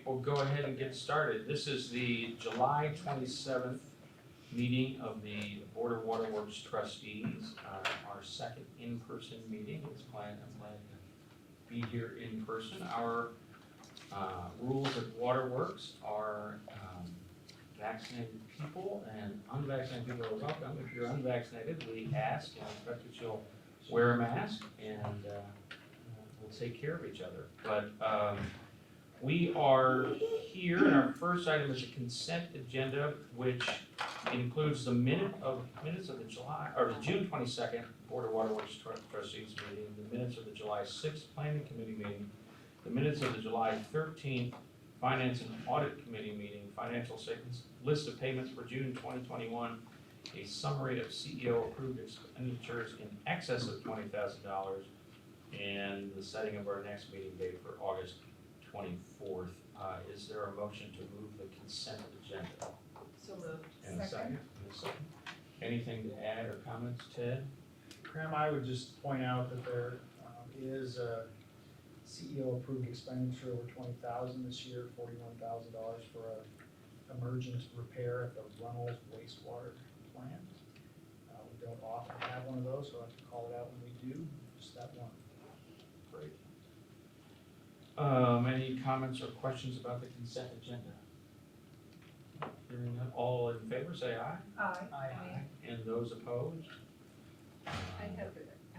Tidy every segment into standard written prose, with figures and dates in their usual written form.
We'll go ahead and get started. This is the July 27th meeting of the Board of Waterworks Trustees, our second in-person meeting. I'm glad to be here in person. Our rules at Waterworks are vaccinated people and unvaccinated people are welcome. If you're unvaccinated, we ask and expect that you'll wear a mask and we'll take care of each other. But we are here, and our first item is a consent agenda, which includes the minutes of the June 22nd Board of Waterworks Trustees meeting, the minutes of the July 6th Planning Committee meeting, the minutes of the July 13th Finance and Audit Committee meeting, financial statements, list of payments for June 2021, a summary of CEO approved expenditures in excess of $20,000, and the setting of our next meeting date for August 24th. Is there a motion to move the consent agenda? So moved. And a second? And a second. Anything to add or comments, Ted? Graham, I would just point out that there is a CEO approved expenditure over $20,000 this year, $41,000 for a emergent repair at the Runnels wastewater plant. We don't often have one of those, so I have to call it out when we do, just that one. Great. Any comments or questions about the consent agenda? Hearing none, all in favor say aye. Aye. Aye. And those opposed? I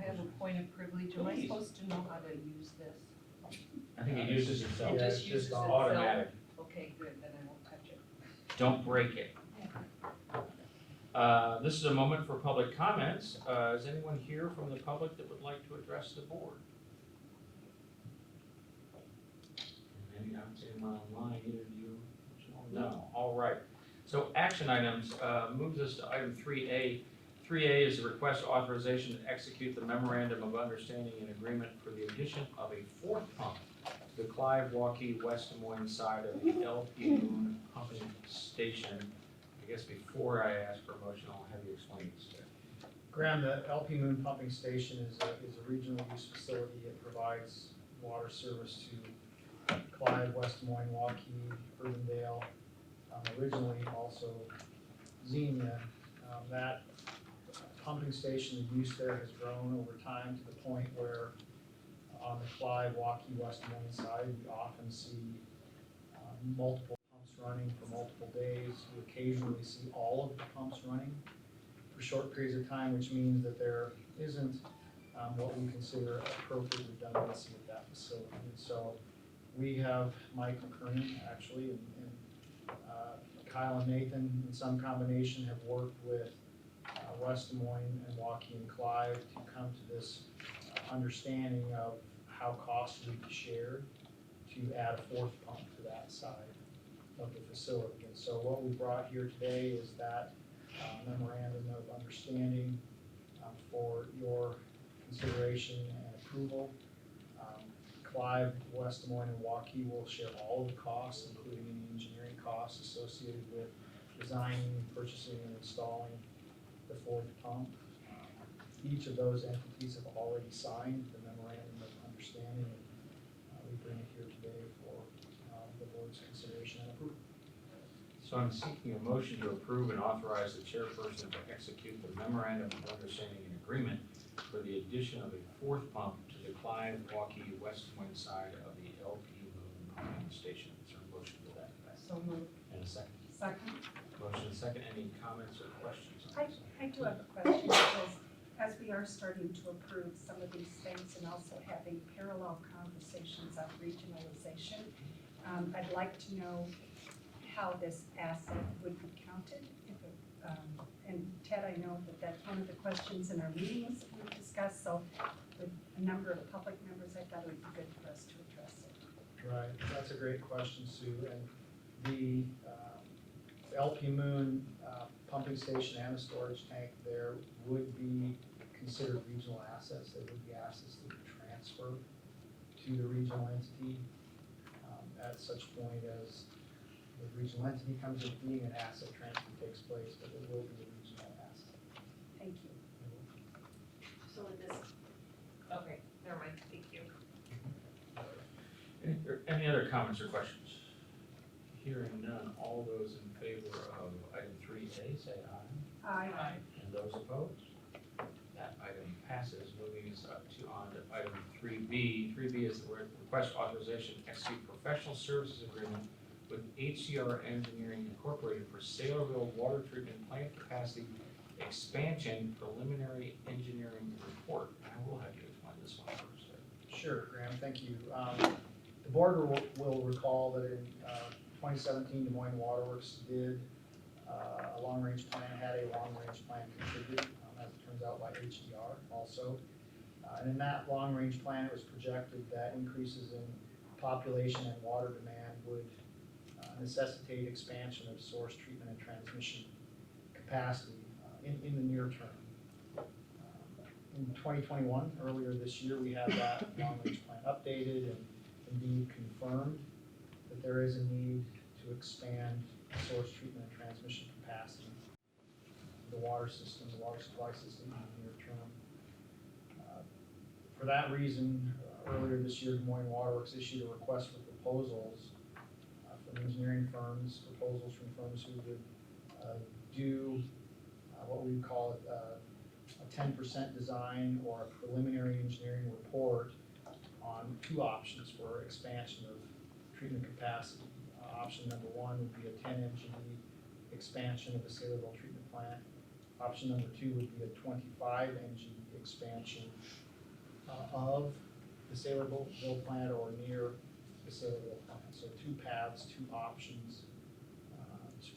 have a point of privilege. Am I Please. supposed to know how to use this? I think it uses itself. It Yeah, just it's uses just itself? Automatic. Okay, good, then I won't touch it. Don't break it. This is a moment for public comments. Is anyone here from the public that would like to address the board? Maybe not anyone online, either of you? No, all right. So action items moves us to item 3A. 3A is the request authorization to execute the Memorandum of Understanding and Agreement for the addition of a fourth pump to the Clive, Waukee, West Des Moines side of the LP Moon Humping Station. I guess before I ask for a motion, I'll have you explain this. Graham, the LP Moon pumping station is a regional use facility. It provides water service to Clive, West Des Moines, Waukee, Urbandale, originally also Xenia. That pumping station, the use there has grown over time to the point where on the Clive, Waukee, West Des Moines side, we often see multiple pumps running for multiple days. We occasionally see all of the pumps running for short periods of time, which means that there isn't what we consider appropriate redundancy at that facility. And so we have Mike McCurnan, actually, and Kyle and Nathan, in some combination, have worked with West Des Moines and Waukee and Clive to come to this understanding of how costs would be shared to add a fourth pump to that side of the facility. And so what we brought here today is that memorandum of understanding for your consideration and approval. Clive, West Des Moines, and Waukee will share all of the costs, including any engineering costs associated with designing, purchasing, and installing the fourth pump. Each of those entities have already signed the memorandum of understanding, and we bring it here today for the board's consideration and approval. So I'm seeking a motion to approve and authorize the chairperson to execute the memorandum of understanding and agreement for the addition of a fourth pump to the Clive, Waukee, West Moines side of the LP Moon pumping station. Is there a motion to that effect? So moved. And a second? Second. Motion and second. Any comments or questions on this? I do have a question, because as we are starting to approve some of these things and also having parallel conversations on regionalization, I'd like to know how this asset would be counted. And Ted, I know that that's one of the questions in our meetings that we've discussed, so with a number of public members, I thought it would be good for us to address it. Right, that's a great question, Sue, and the LP Moon pumping station and the storage tank there would be considered regional assets. They would be assets that would transfer to the regional entity at such point as the regional entity comes into being, an asset transfer takes place, but it will be a regional asset. Thank you. So with this, okay, never mind, thank you. Any other comments or questions? Hearing none, all those in favor of item 3A, say aye. Aye. And those opposed? That item passes. Moving us up on to item 3B. 3B is the request authorization to execute professional services agreement with HCR Engineering Incorporated for Saylorville Water Treatment Plant Capacity Expansion Preliminary Engineering Report. I will have you explain this one first. Sure, Graham, thank you. The board will recall that in 2017, Des Moines Waterworks did a long-range plan, had a long-range plan configured, as it turns out by HDR also. And in that long-range plan, it was projected that increases in population and water demand would necessitate expansion of source treatment and transmission capacity in the near term. In 2021, earlier this year, we had that long-range plan updated and indeed confirmed that there is a need to expand source treatment and transmission capacity, the water system, the water supply system in the near term. For that reason, earlier this year, Des Moines Waterworks issued a request for proposals from engineering firms, proposals from firms who would do what we would call a 10% design or a preliminary engineering report on two options for expansion of treatment capacity. Option number one would be a 10 MGD expansion of the Saylorville treatment plant. Option number two would be a 25 MGD expansion of the Saylorville plant or near the Saylorville plant. So two paths, two options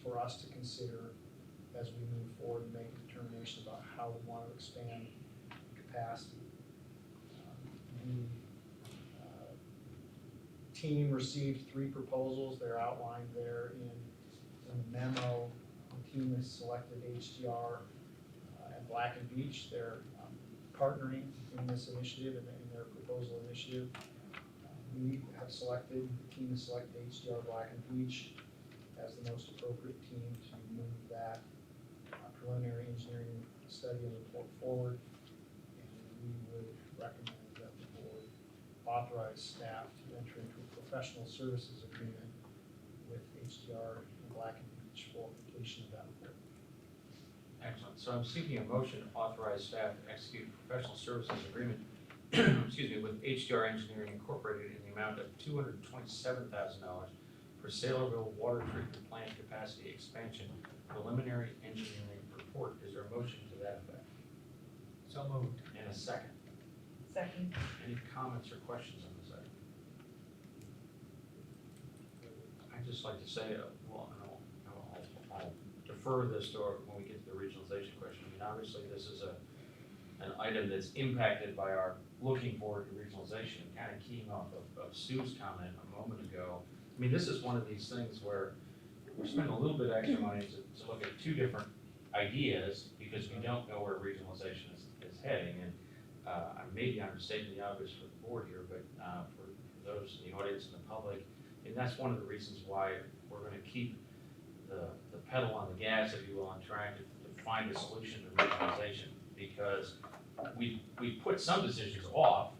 for us to consider as we move forward and make a determination about how we want to expand capacity. The team received three proposals. They're outlined there in the memo. The team has selected HDR and Black and Beach. They're partnering in this initiative and in their proposal initiative. We have selected, the team has selected HDR Black and Beach as the most appropriate team to move that preliminary engineering study and report forward. And we would recommend that the board authorize staff to enter into a professional services agreement with HDR and Black and Beach for completion of that report. Excellent. So I'm seeking a motion to authorize staff to execute a professional services agreement excuse me, with HDR Engineering Incorporated in the amount of $227,000 for Saylorville Water Treatment Plant Capacity Expansion Preliminary Engineering Report. Is there a motion to that effect? So moved. And a second. Second. Any comments or questions on this item? I'd just like to say, well, I'll defer this to when we get to the regionalization question. I mean, obviously, this is an item that's impacted by our looking forward to regionalization, kind of keying off of Sue's comment a moment ago. I mean, this is one of these things where we're spending a little bit of extra money to look at two different ideas because we don't know where regionalization is heading. And I may be understating the obvious for the board here, but for those in the audience and the public, and that's one of the reasons why we're going to keep the pedal on the gas, if you will, on trying to find a solution to regionalization, because we put some decisions off,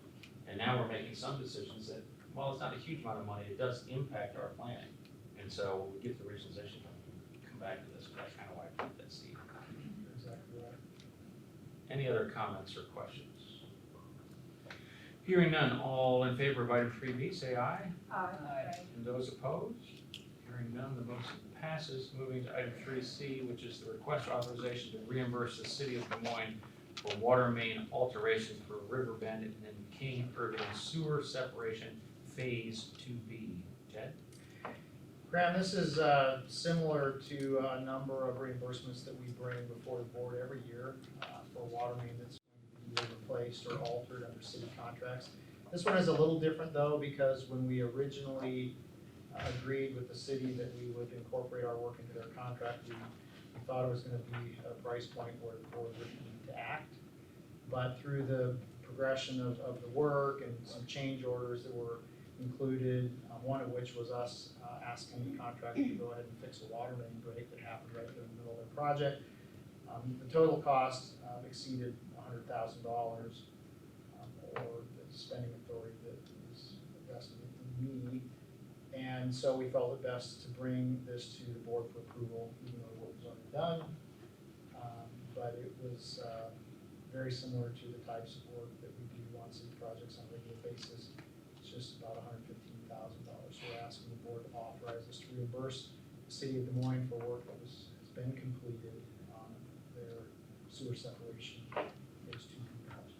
and now we're making some decisions that, while it's not a huge amount of money, it does impact our planning. And so we get the regionalization done. back to this, but I kind of want to keep that seat. Exactly right. Any other comments or questions? Hearing none, all in favor of item 3B, say aye. Aye. And those opposed? Hearing none, the motion passes. Moving to item 3C, which is the request authorization to reimburse the city of Des Moines for water main alterations for River Bandit and King Urban Sewer Separation Phase 2B. Ted? Graham, this is similar to a number of reimbursements that we bring before the board every year for water main that's going to be replaced or altered under city contracts. This one is a little different though, because when we originally agreed with the city that we would incorporate our work into their contract, we thought it was going to be a price point where the board would need to act. But through the progression of the work and some change orders that were included, one of which was us asking the contractor to go ahead and fix a water main break that happened right there in the middle of their project. The total cost exceeded $100,000, or the spending authority that is vested in me. And so we felt it best to bring this to the board for approval, even though the work was already done. But it was very similar to the types of work that we do on city projects on a regular basis. It's just about $115,000. So we're asking the board to authorize us to reimburse the city of Des Moines for work that has been completed on their sewer separation phase 2 project.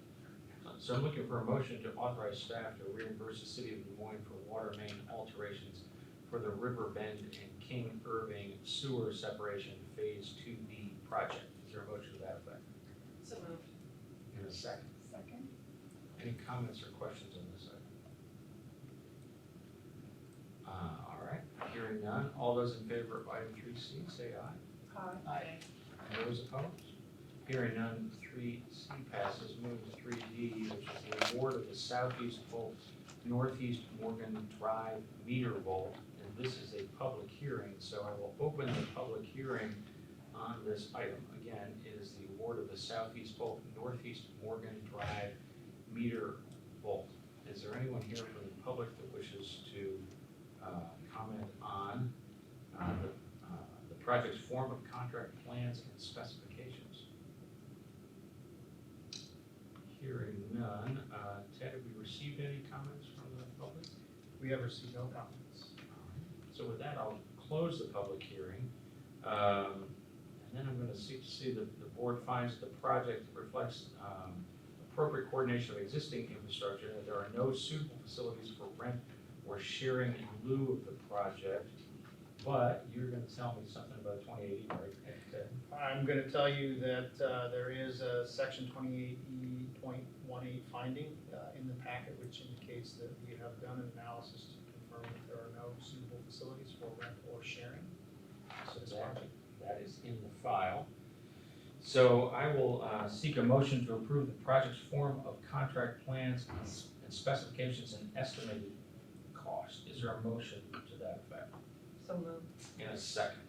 So I'm looking for a motion to authorize staff to reimburse the city of Des Moines for water main alterations for the River Bend and King Irving Sewer Separation Phase 2B project. Is there a motion to that effect? So moved. In a second. Second? Any comments or questions on this item? All right, hearing none. All those in favor of item 3C, say aye. Aye. And those opposed? Hearing none, 3C passes. Moving to 3D, which is the award of the Southeast Volt Northeast Morgan Drive meter vault. And this is a public hearing, so I will open the public hearing on this item. Again, it is the award of the Southeast Volt Northeast Morgan Drive meter vault. Is there anyone here from the public that wishes to comment on the project's form of contract plans and specifications? Hearing none. Ted, have we received any comments from the public? We have received no comments. So with that, I'll close the public hearing. And then I'm going to seek to see that the board finds the project reflects appropriate coordination of existing infrastructure, that there are no suitable facilities for rent or sharing in lieu of the project. But you're going to tell me something about 2080, right, Ted? I'm going to tell you that there is a section 28E.18 finding in the packet, which indicates that we have done an analysis to confirm that there are no suitable facilities for rent or sharing. So this project. That is in the file. So I will seek a motion to approve the project's form of contract plans and specifications and estimated cost. Is there a motion to that effect? So moved. In a second.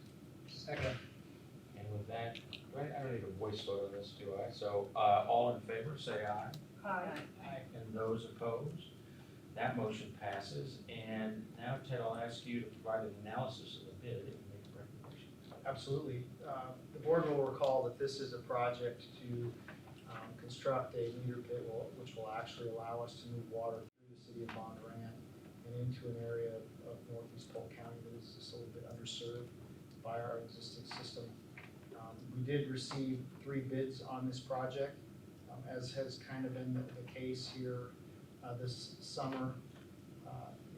Second. And with that, I don't need a voice vote on this, do I? So all in favor, say aye. Aye. And those opposed? That motion passes. And now, Ted, I'll ask you to provide an analysis of the bid and make recommendations. Absolutely. The board will recall that this is a project to construct a meter pit which will actually allow us to move water through the city of Bondurant and into an area of northeast Polk County that is just a little bit underserved by our existing system. We did receive 3 bids on this project, as has kind of been the case here this summer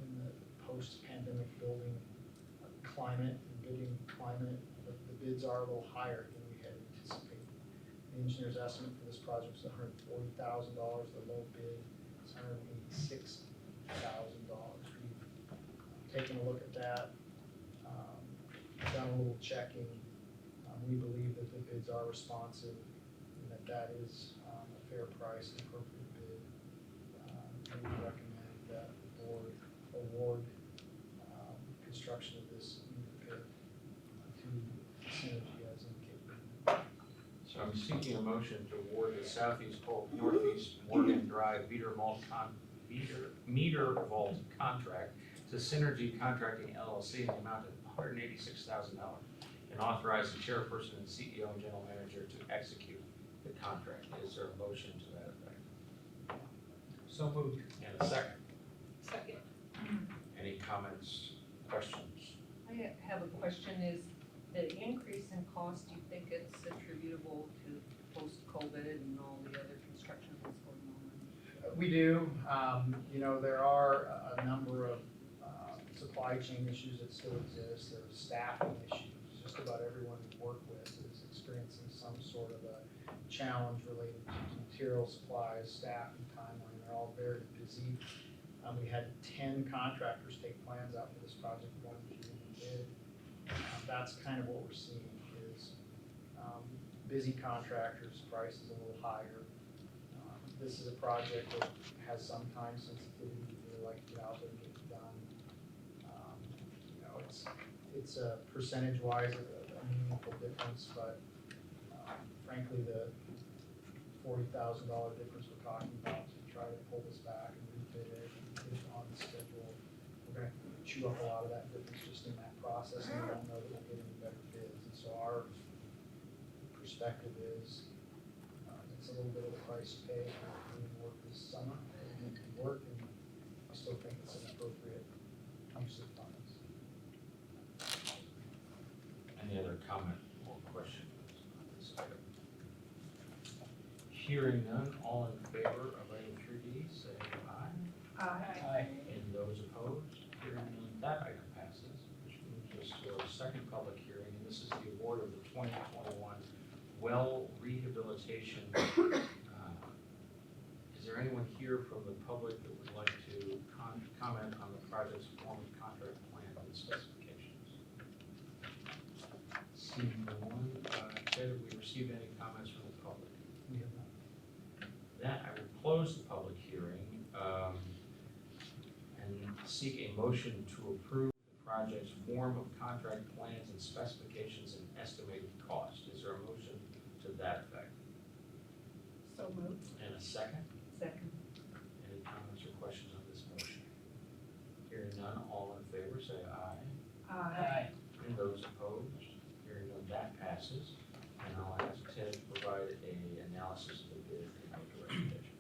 in the post-pandemic building climate and bidding climate. The bids are a little higher than we had anticipated. The engineer's estimate for this project was $140,000. The low bid is $186,000. We've taken a look at that, done a little checking. We believe that the bids are responsive and that is a fair price and appropriate bid. And we recommend that the board award construction of this meter pit to Synergy as indicated. So I'm seeking a motion to award the Southeast Polk Northeast Morgan Drive meter vault contract to Synergy Contracting LLC in the amount of $186,000. And and authorize the chairperson and CEO and general manager to execute the contract. Is there a motion to that effect? So moved. And a second. Second. Any comments, questions? I have a question, is the increase in cost, do you think it's attributable to post-COVID and all the other construction that's going on? We do, you know, there are a number of supply chain issues that still exist, there's staffing issues. Just about everyone we work with is experiencing some sort of a challenge related to material supplies, staff, and timeline. They're all very busy. We had 10 contractors take plans out for this project, one we did. That's kind of what we're seeing is busy contractors, price is a little higher. This is a project that has some time sensitivity, we really like to get out there and get it done. You know, it's a percentage-wise a meaningful difference, but frankly, the $40,000 difference we're talking about to try to pull this back and refit it and get it on the schedule, we're gonna chew up a lot of that difference just in that process, and we don't know that we'll get any better bids. And so our perspective is, it's a little bit of a price to pay for doing work this summer, and it can work, and I still think it's an appropriate use of funds. Any other comment or questions on this item? Hearing none, all in favor of item 3D, say aye. Aye. And those opposed, hearing none, that item passes, which moves us to our second public hearing, and this is the award of the 2021 well rehabilitation. Is there anyone here from the public that would like to comment on the project's form of contract plan and specifications? Seeing no one, Ted, have we received any comments from the public? We have not. That, I will close the public hearing, and seek a motion to approve the project's form of contract plans and specifications and estimated cost. Is there a motion to that effect? So moved. And a second? Second. Any comments or questions on this motion? Hearing none, all in favor, say aye. And those opposed? Hearing none, that passes. And I'll ask Ted to provide a analysis of the bid and make a recommendation.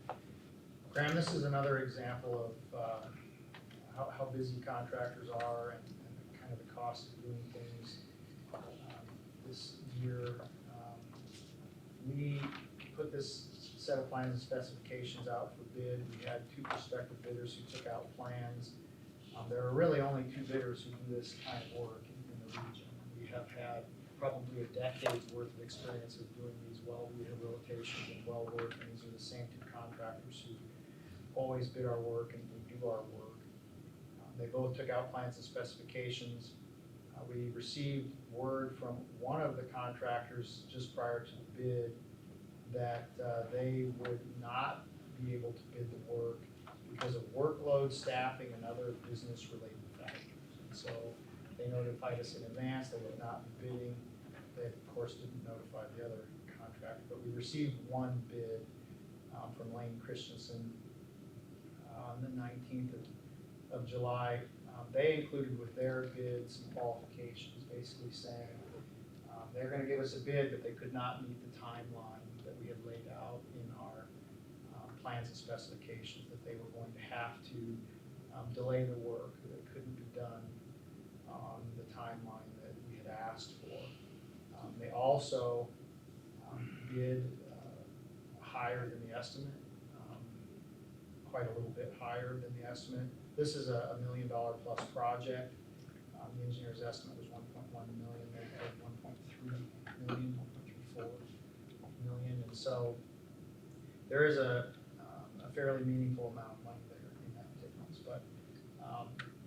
Graham, this is another example of how busy contractors are and kind of the cost of doing things. This year, we put this set of plans and specifications out for bid. We had 2 prospective bidders who took out plans. There are really only 2 bidders who do this kind of work in the region. We have had probably a decade's worth of experience of doing these well rehabilitations and well work, and these are the same 2 contractors who always bid our work and we do our work. They both took out plans and specifications. We received word from one of the contractors just prior to the bid that they would not be able to bid the work because of workload, staffing, and other business-related factors. And so they notified us in advance they would not be bidding. They, of course, didn't notify the other contractor, but we received one bid from Lane Christensen on the 19th of July. They included with their bid some qualifications, basically saying they're going to give us a bid, but they could not meet the timeline that we had laid out in our plans and specifications, that they were going to have to delay the work, that it couldn't be done on the timeline that we had asked for. They also bid higher than the estimate, quite a little bit higher than the estimate. This is a $1 million plus project. The engineer's estimate was 1.1 million, they had 1.3 million, 1.34 million, and so there is a fairly meaningful amount of money there in that difference. But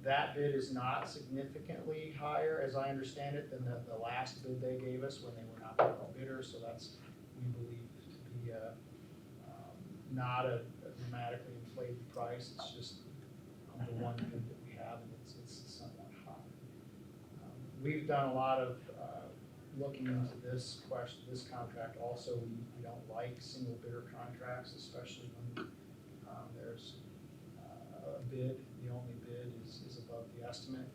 that bid is not significantly higher, as I understand it, than the last bid they gave us when they were not the bidder. So that's, we believe, to be not a dramatically inflated price. It's just the one bid that we have, and it's somewhat high. We've done a lot of looking into this contract. Also, we don't like single bidder contracts, especially when there's a bid. The only bid is above the estimate.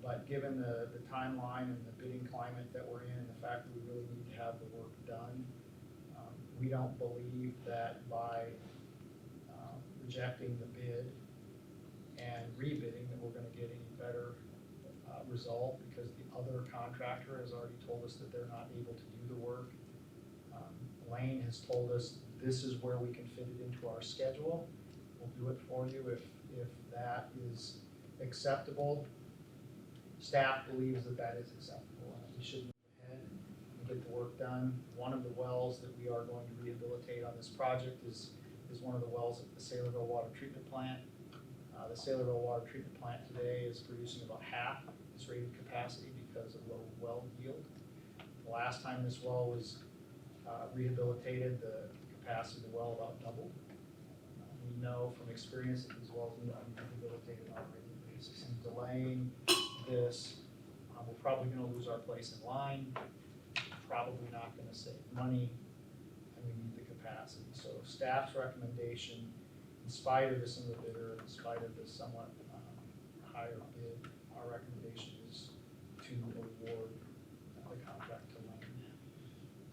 But given the timeline and the bidding climate that we're in, and the fact that we really need to have the work done, we don't believe that by rejecting the bid and rebidding that we're gonna get any better result, because the other contractor has already told us that they're not able to do the work. Lane has told us this is where we can fit it into our schedule. We'll do it for you if that is acceptable. Staff believes that that is acceptable, and we should move ahead and get the work done. One of the wells that we are going to rehabilitate on this project is one of the wells at the Saylorville Water Treatment Plant. The Saylorville Water Treatment Plant today is producing about half its rated capacity because of low well yield. The last time this well was rehabilitated, the capacity of the well about doubled. We know from experience that these wells need to be rehabilitated on a regular basis, and delaying this, we're probably gonna lose our place in line, probably not gonna save money, and we need the capacity. So staff's recommendation, in spite of the single bidder, in spite of the somewhat higher bid, our recommendation is to award the contract to Lane.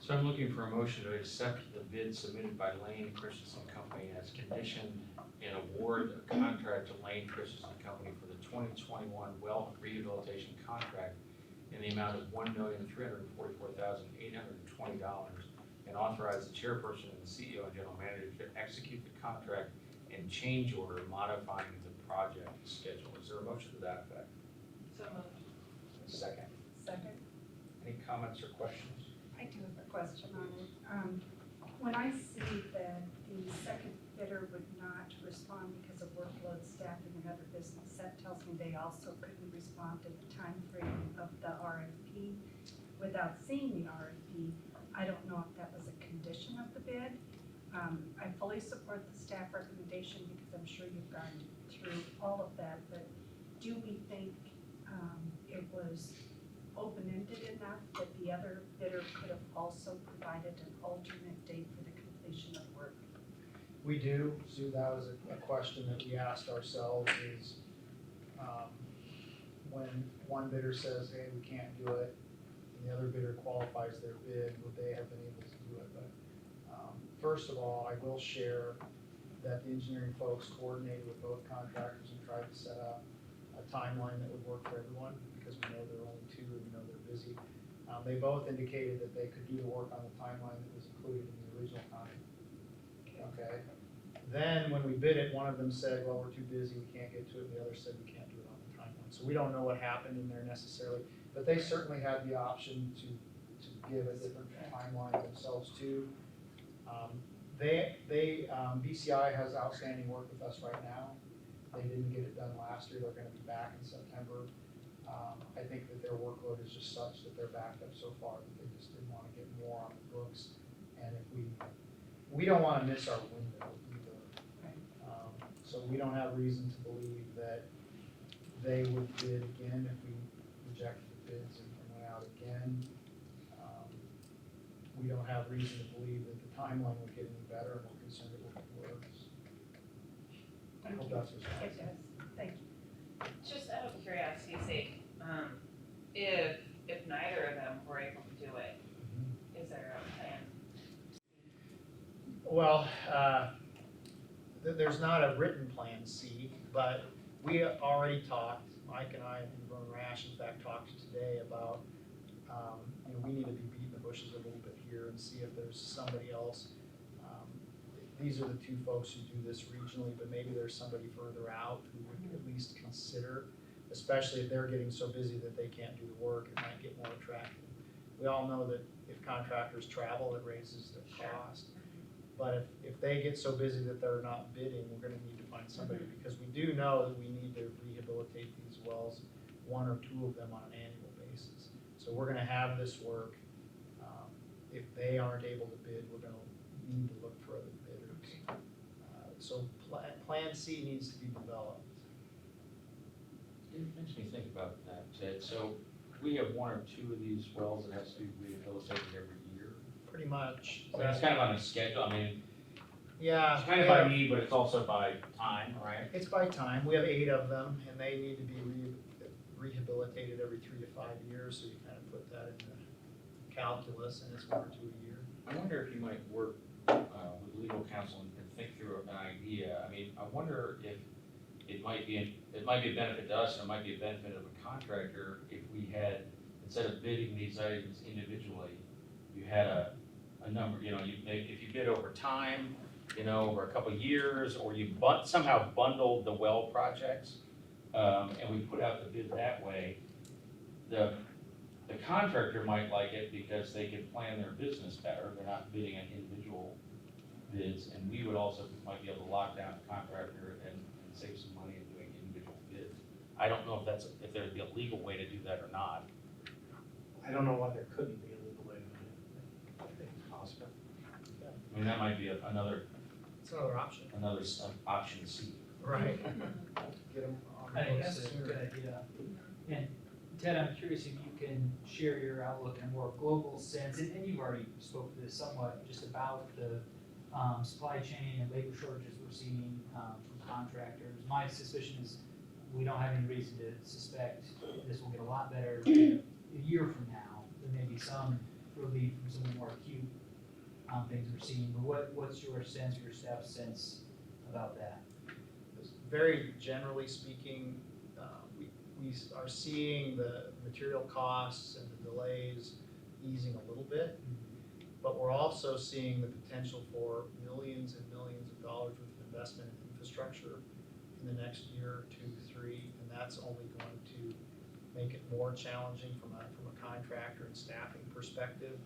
So I'm looking for a motion to accept the bid submitted by Lane Christensen Company as conditioned and award a contract to Lane Christensen Company for the 2021 well rehabilitation contract in the amount of $1,344,820, and authorize the chairperson and the CEO and general manager to execute the contract and change order modifying the project schedule. Is there a motion to that effect? So moved. Second. Second, Any comments or questions? I do have a question on it. When I see that the second bidder would not respond because of workload, staffing, and other business, that tells me they also couldn't respond to the time frame of the RFP without seeing the RFP. I don't know if that was a condition of the bid. I fully support the staff recommendation because I'm sure you've gone through all of that, but do we think it was open-ended enough that the other bidder could have also provided an alternate date for the completion of work? We do, Sue, that was a question that we asked ourselves is, when one bidder says, hey, we can't do it, and the other bidder qualifies their bid, would they have been able to do it? But first of all, I will share that the engineering folks coordinated with both contractors and tried to set up a timeline that would work for everyone, because we know there are only two and we know they're busy. They both indicated that they could do the work on the timeline that was included in the original contract. Okay. Then when we bid it, one of them said, well, we're too busy, we can't get to it, and the other said we can't do it on the timeline. So we don't know what happened in there necessarily, but they certainly had the option to give a different timeline themselves too. BCI has outstanding work with us right now. They didn't get it done last year, they're gonna be back in September. I think that their workload is just such that they're backed up so far that they just didn't wanna get more on the books. And if we don't wanna miss our window either. So we don't have reason to believe that they would bid again if we rejected the bids and went out again. We don't have reason to believe that the timeline would get any better, and we're concerned it will get worse. I hope that's It responsive. does, thank you. Just out of curiosity's sake, if neither of them were able to do it, is there a plan? Well, there's not a written plan C, but we already talked, Mike and I and Vern Rash, in fact, talked today about, we need to be beating the bushes a little bit here and see if there's somebody else. These are the two folks who do this regionally, but maybe there's somebody further out who would at least consider, especially if they're getting so busy that they can't do the work, it might get more attractive. We all know that if contractors travel, it raises their cost. But if they get so busy that they're not bidding, we're gonna need to find somebody, because we do know that we need to rehabilitate these wells, one or two of them on an annual basis. So we're gonna have this work. If they aren't able to bid, we're gonna need to look for other bidders. So plan C needs to be developed. It makes me think about that, Ted. So we have one or two of these wells that has to be rehabilitated every year. Pretty much. I mean, it's kind of on a schedule, I mean, Yeah. it's kind of by need, but it's also by time, right? It's by time. We have 8 of them, and they need to be rehabilitated every 3 to 5 years, so you kind of put that in the calculus, and it's 1 or 2 a year. I wonder if you might work with legal counsel and think through an idea. I mean, I wonder if it might be a benefit to us, and it might be a benefit of a contractor if we had, instead of bidding these items individually, you had a number, you know, if you bid over time, you know, over a couple of years, or you somehow bundled the well projects, and we put out the bid that way, the contractor might like it because they can plan their business better. They're not bidding on individual bids, and we would also might be able to lock down the contractor and save some money in doing individual bids. I don't know if there'd be a legal way to do that or not. I don't know why there couldn't be a legal way to do it. I think it's possible. I mean, that might be another It's another option. option C. Right. Get them on the I think books that's a sooner. good idea. And Ted, I'm curious if you can share your outlook in a more global sense, and you've already spoke to this somewhat, just about the supply chain and labor shortages we're seeing from contractors. My suspicion is we don't have any reason to suspect this will get a lot better a year from now. There may be some relief from some of the more acute things we're seeing, but what's your sense, your staff's sense about that? Very generally speaking, we are seeing the material costs and the delays easing a little bit, but we're also seeing the potential for millions and millions of dollars worth of investment in infrastructure in the next year, 2, 3, and that's only going to make it more challenging from a contractor and staffing perspective.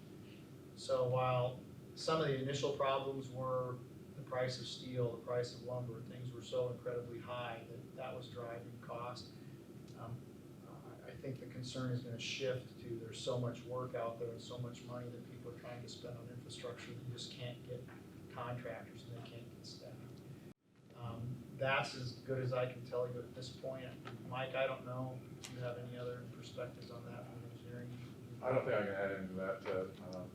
So while some of the initial problems were the price of steel, the price of lumber, things were so incredibly high that was driving cost. I think the concern is going to shift to there's so much work out there and so much money that people are trying to spend on infrastructure that you just can't get contractors and they can't get staff. That's as good as I can tell you at this point. Mike, I don't know if you have any other perspectives on that from engineering. I don't think I can add into that.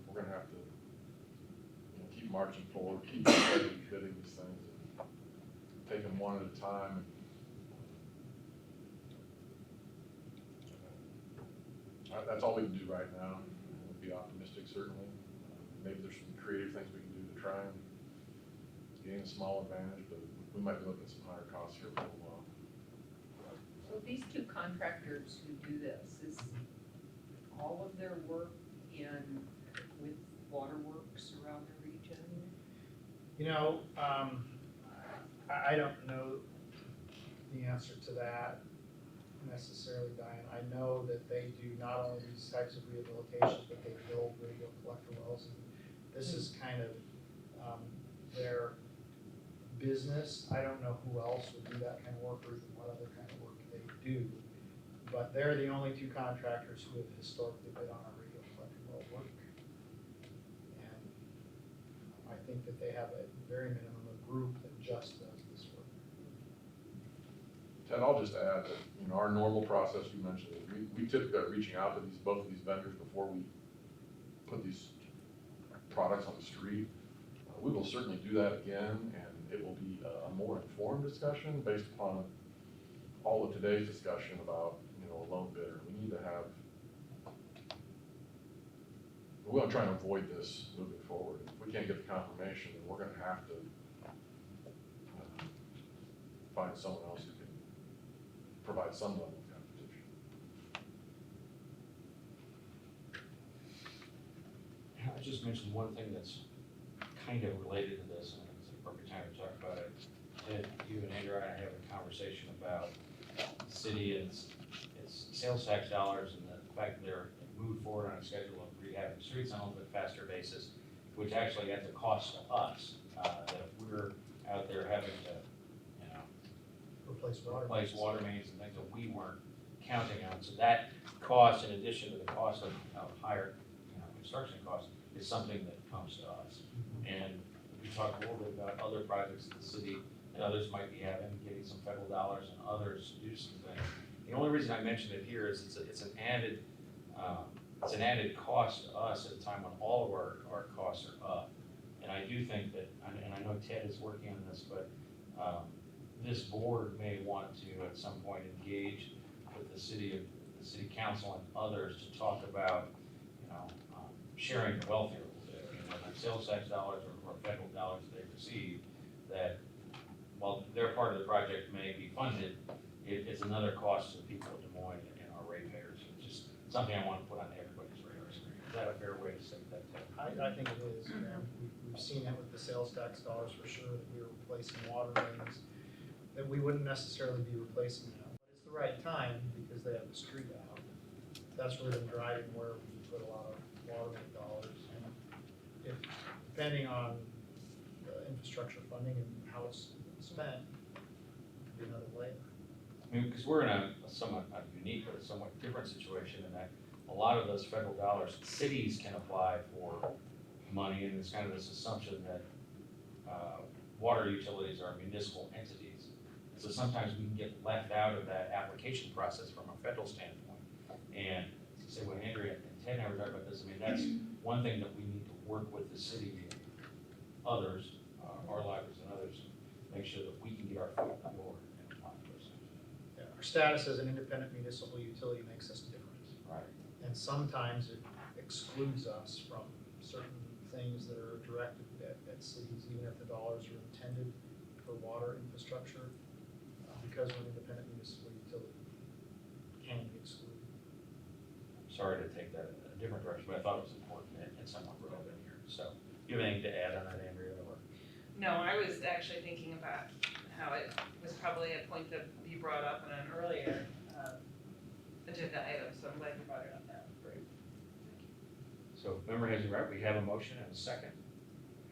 We're gonna have to keep marching forward, keep bidding these things, and take them one at a time. That's all we can do right now. We'll be optimistic, certainly. Maybe there's some creative things we can do to try and gain a small advantage, but we might be looking at some higher costs here for a little while. So these two contractors who do this, is all of their work with waterworks around the region? You know, I don't know the answer to that necessarily, Diane. I know that they do not only these types of rehabilitations, but they build radio collector wells. And this is kind of their business. I don't know who else would do that kind of work or what other kind of work they do. But they're the only two contractors who have historically been on our radio collector well work. And I think that they have a very minimum a group that just does this work. Ted, I'll just add that, our normal process you mentioned, is we typically are reaching out to both of these vendors before we put these products on the street. We will certainly do that again, and it will be a more informed discussion based upon all of today's discussion about, a lone bidder. We need to have, we want to try and avoid this moving forward. If we can't get the confirmation, then we're going to have to find someone else who can provide some level of competition. I just mentioned one thing that's kind of related to this, and it's a perfect time to talk about it. Ted, you and Andrew and I had a conversation about the city and its sales tax dollars and the fact that they're moved forward on a schedule of rehabbing streets on a little bit faster basis, which actually adds a cost to us, that if we're out there having to, Replace water. replace water mains and things that we weren't counting on. So that cost, in addition to the cost of higher, construction costs, is something that comes to us. And we talked a little bit about other projects that the city and others might be having, getting some federal dollars and others to do some things. The only reason I mentioned it here is it's an added cost to us at a time when all of our costs are up. And I do think that, and I know Ted is working on this, but this board may want to at some point engage with the the city council and others to talk about, sharing the welfare a little bit. Whether it's sales tax dollars or federal dollars they receive, that while their part of the project may be funded, it's another cost to the people of Des Moines and our ratepayers. It's just something I want to put on everybody's radar screen. Is that a fair way to say that, Ted? I think it is, and we've seen it with the sales tax dollars for sure, that we were replacing water mains, that we wouldn't necessarily be replacing now. But it's the right time because they have the street out. That's really been driving where we put a lot of water main dollars. And if, depending on the infrastructure funding and how it's spent, it'd be another layer. I mean, because we're in a somewhat, not unique, but a somewhat different situation in that a lot of those federal dollars, cities can apply for money, and there's kind of this assumption that water utilities are municipal entities. So sometimes we can get left out of that application process from a federal standpoint. And to say what Andrea and Ted and I were talking about this, I mean, that's one thing that we need to work with the city and others, our libraries and others, make sure that we can get our foot in the door and apply for those things. Yeah, our status as an independent municipal utility makes us different. Right. And sometimes it excludes us from certain things that are directed at cities, even if the dollars are intended for water infrastructure, because we're an independent municipal utility, can be excluded. Sorry to take that in a different direction, but I thought it was important and somewhat relevant here. So, do you have anything to add on that, Andrea? Or? No, I was actually thinking about how it was probably a point that you brought up in an earlier agenda item, so I'm glad you brought it up now. Great. So, if memory has you right, we have a motion and a second.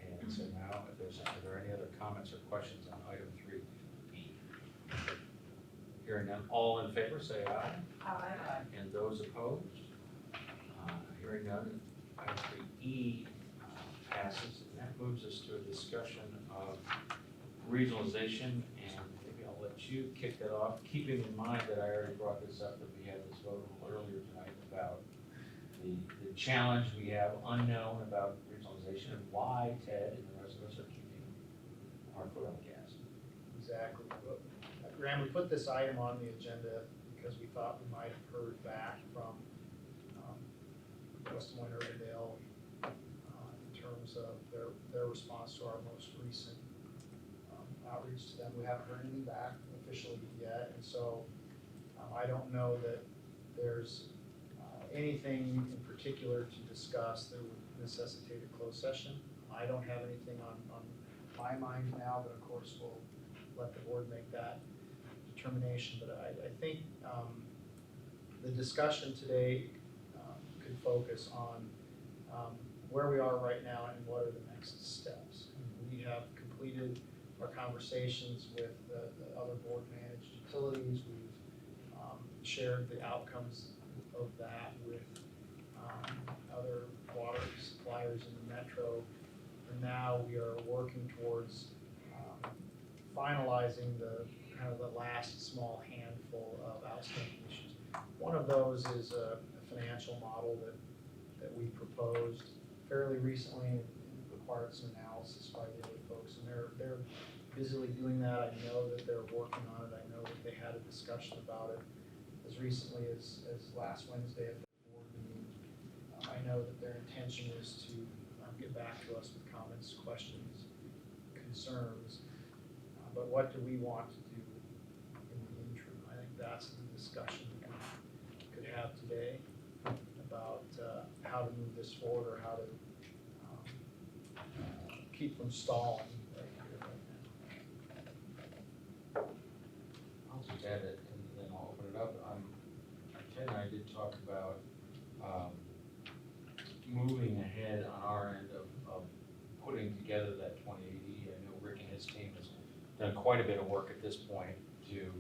And so now, if there's, are there any other comments or questions on item 3B? Hearing none, all in favor, say aye. Aye. And those opposed? Hearing none, item 3E passes, and that moves us to a discussion of regionalization, and maybe I'll let you kick that off, keeping in mind that I already brought this up, that we had this vote a little earlier tonight about the challenge we have unknown about regionalization and why Ted and the rest of us are keeping our foot on the gas. Exactly. Graham, we put this item on the agenda because we thought we might have heard back from West Des Moines Urbandale in terms of their response to our most recent outreach to them. We haven't heard anything back officially yet, and so I don't know that there's anything in particular to discuss that would necessitate a closed session. I don't have anything on my mind now, but of course we'll let the board make that determination. But I think the discussion today could focus on where we are right now and what are the next steps. We have completed our conversations with the other board-managed utilities. We've shared the outcomes of that with other water suppliers in the metro. And now we are working towards finalizing the kind of the last small handful of outstanding issues. One of those is a financial model that we proposed fairly recently and required some analysis by the other folks. And they're busily doing that. I know that they're working on it. I know that they had a discussion about it as recently as last Wednesday at the board meeting. I know that their intention is to get back to us with comments, questions, concerns. But what do we want to do in the interim? I think that's the discussion that we could have today about how to move this forward or how to keep from stalling right here, right now. I'll just add it and then I'll open it up. Ted and I did talk about moving ahead on our end of putting together that 2080. I know Rick and his team has done quite a bit of work at this point to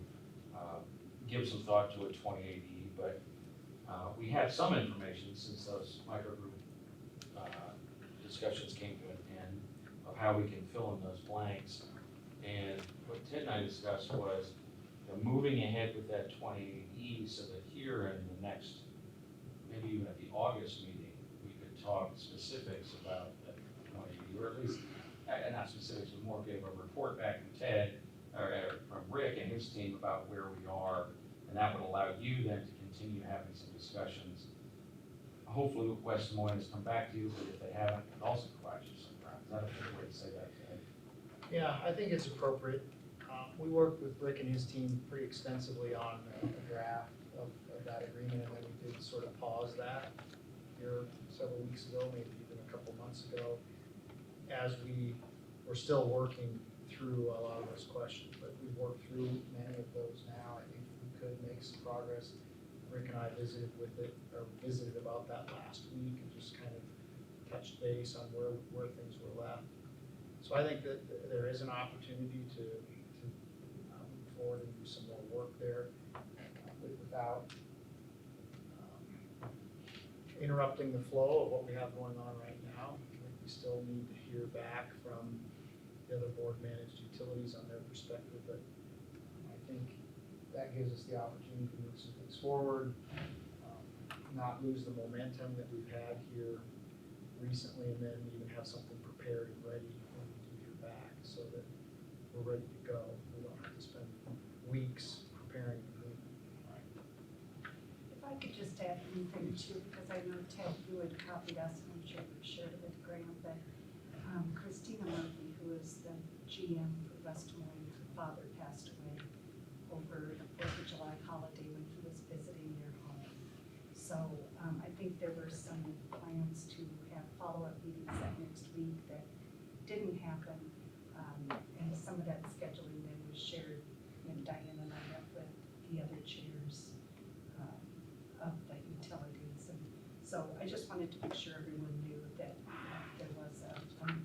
give some thought to a 2080, but we have some information since those microgroup discussions came to an end of how we can fill in those blanks. And what Ted and I discussed was moving ahead with that 2080 so that here in the next, maybe even at the August meeting, we could talk specifics about that 2080, or at least, not specifics, but more give a report back from Ted, or from Rick and his team about where we are And that would allow you then to continue having some discussions. Hopefully West Des Moines has come back to you, but if they haven't, it also provides you some ground. Is that a good way to say that? Yeah, I think it's appropriate. We worked with Rick and his team pretty extensively on a draft of that agreement, and then we did sort of pause that here several weeks ago, maybe even a couple months ago, as we were still working through a lot of those questions. But we've worked through many of those now. I think we could make some progress. Rick and I visited about that last week and just kind of touched base on where things were left. So I think that there is an opportunity to move forward and do some more work there without interrupting the flow of what we have going on right now. I think we still need to hear back from the other board-managed utilities on their perspective, but I think that gives us the opportunity to move some things forward, not lose the momentum that we've had here recently, and then even have something prepared and ready when we do hear back, so that we're ready to go. We don't have to spend weeks preparing an agreement. If I could just add anything too, because I know Ted, you had copied us, and I'm sure you shared it with Graham, but Christina Murphy, who is the GM for West Des Moines, her father passed away over the 4th of July holiday when he was visiting their home. So I think there were some plans to have follow-up meetings that next week that didn't happen. And some of that scheduling then was shared when Diane and I met with the other chairs of the utilities. And so I just wanted to make sure everyone knew that there was a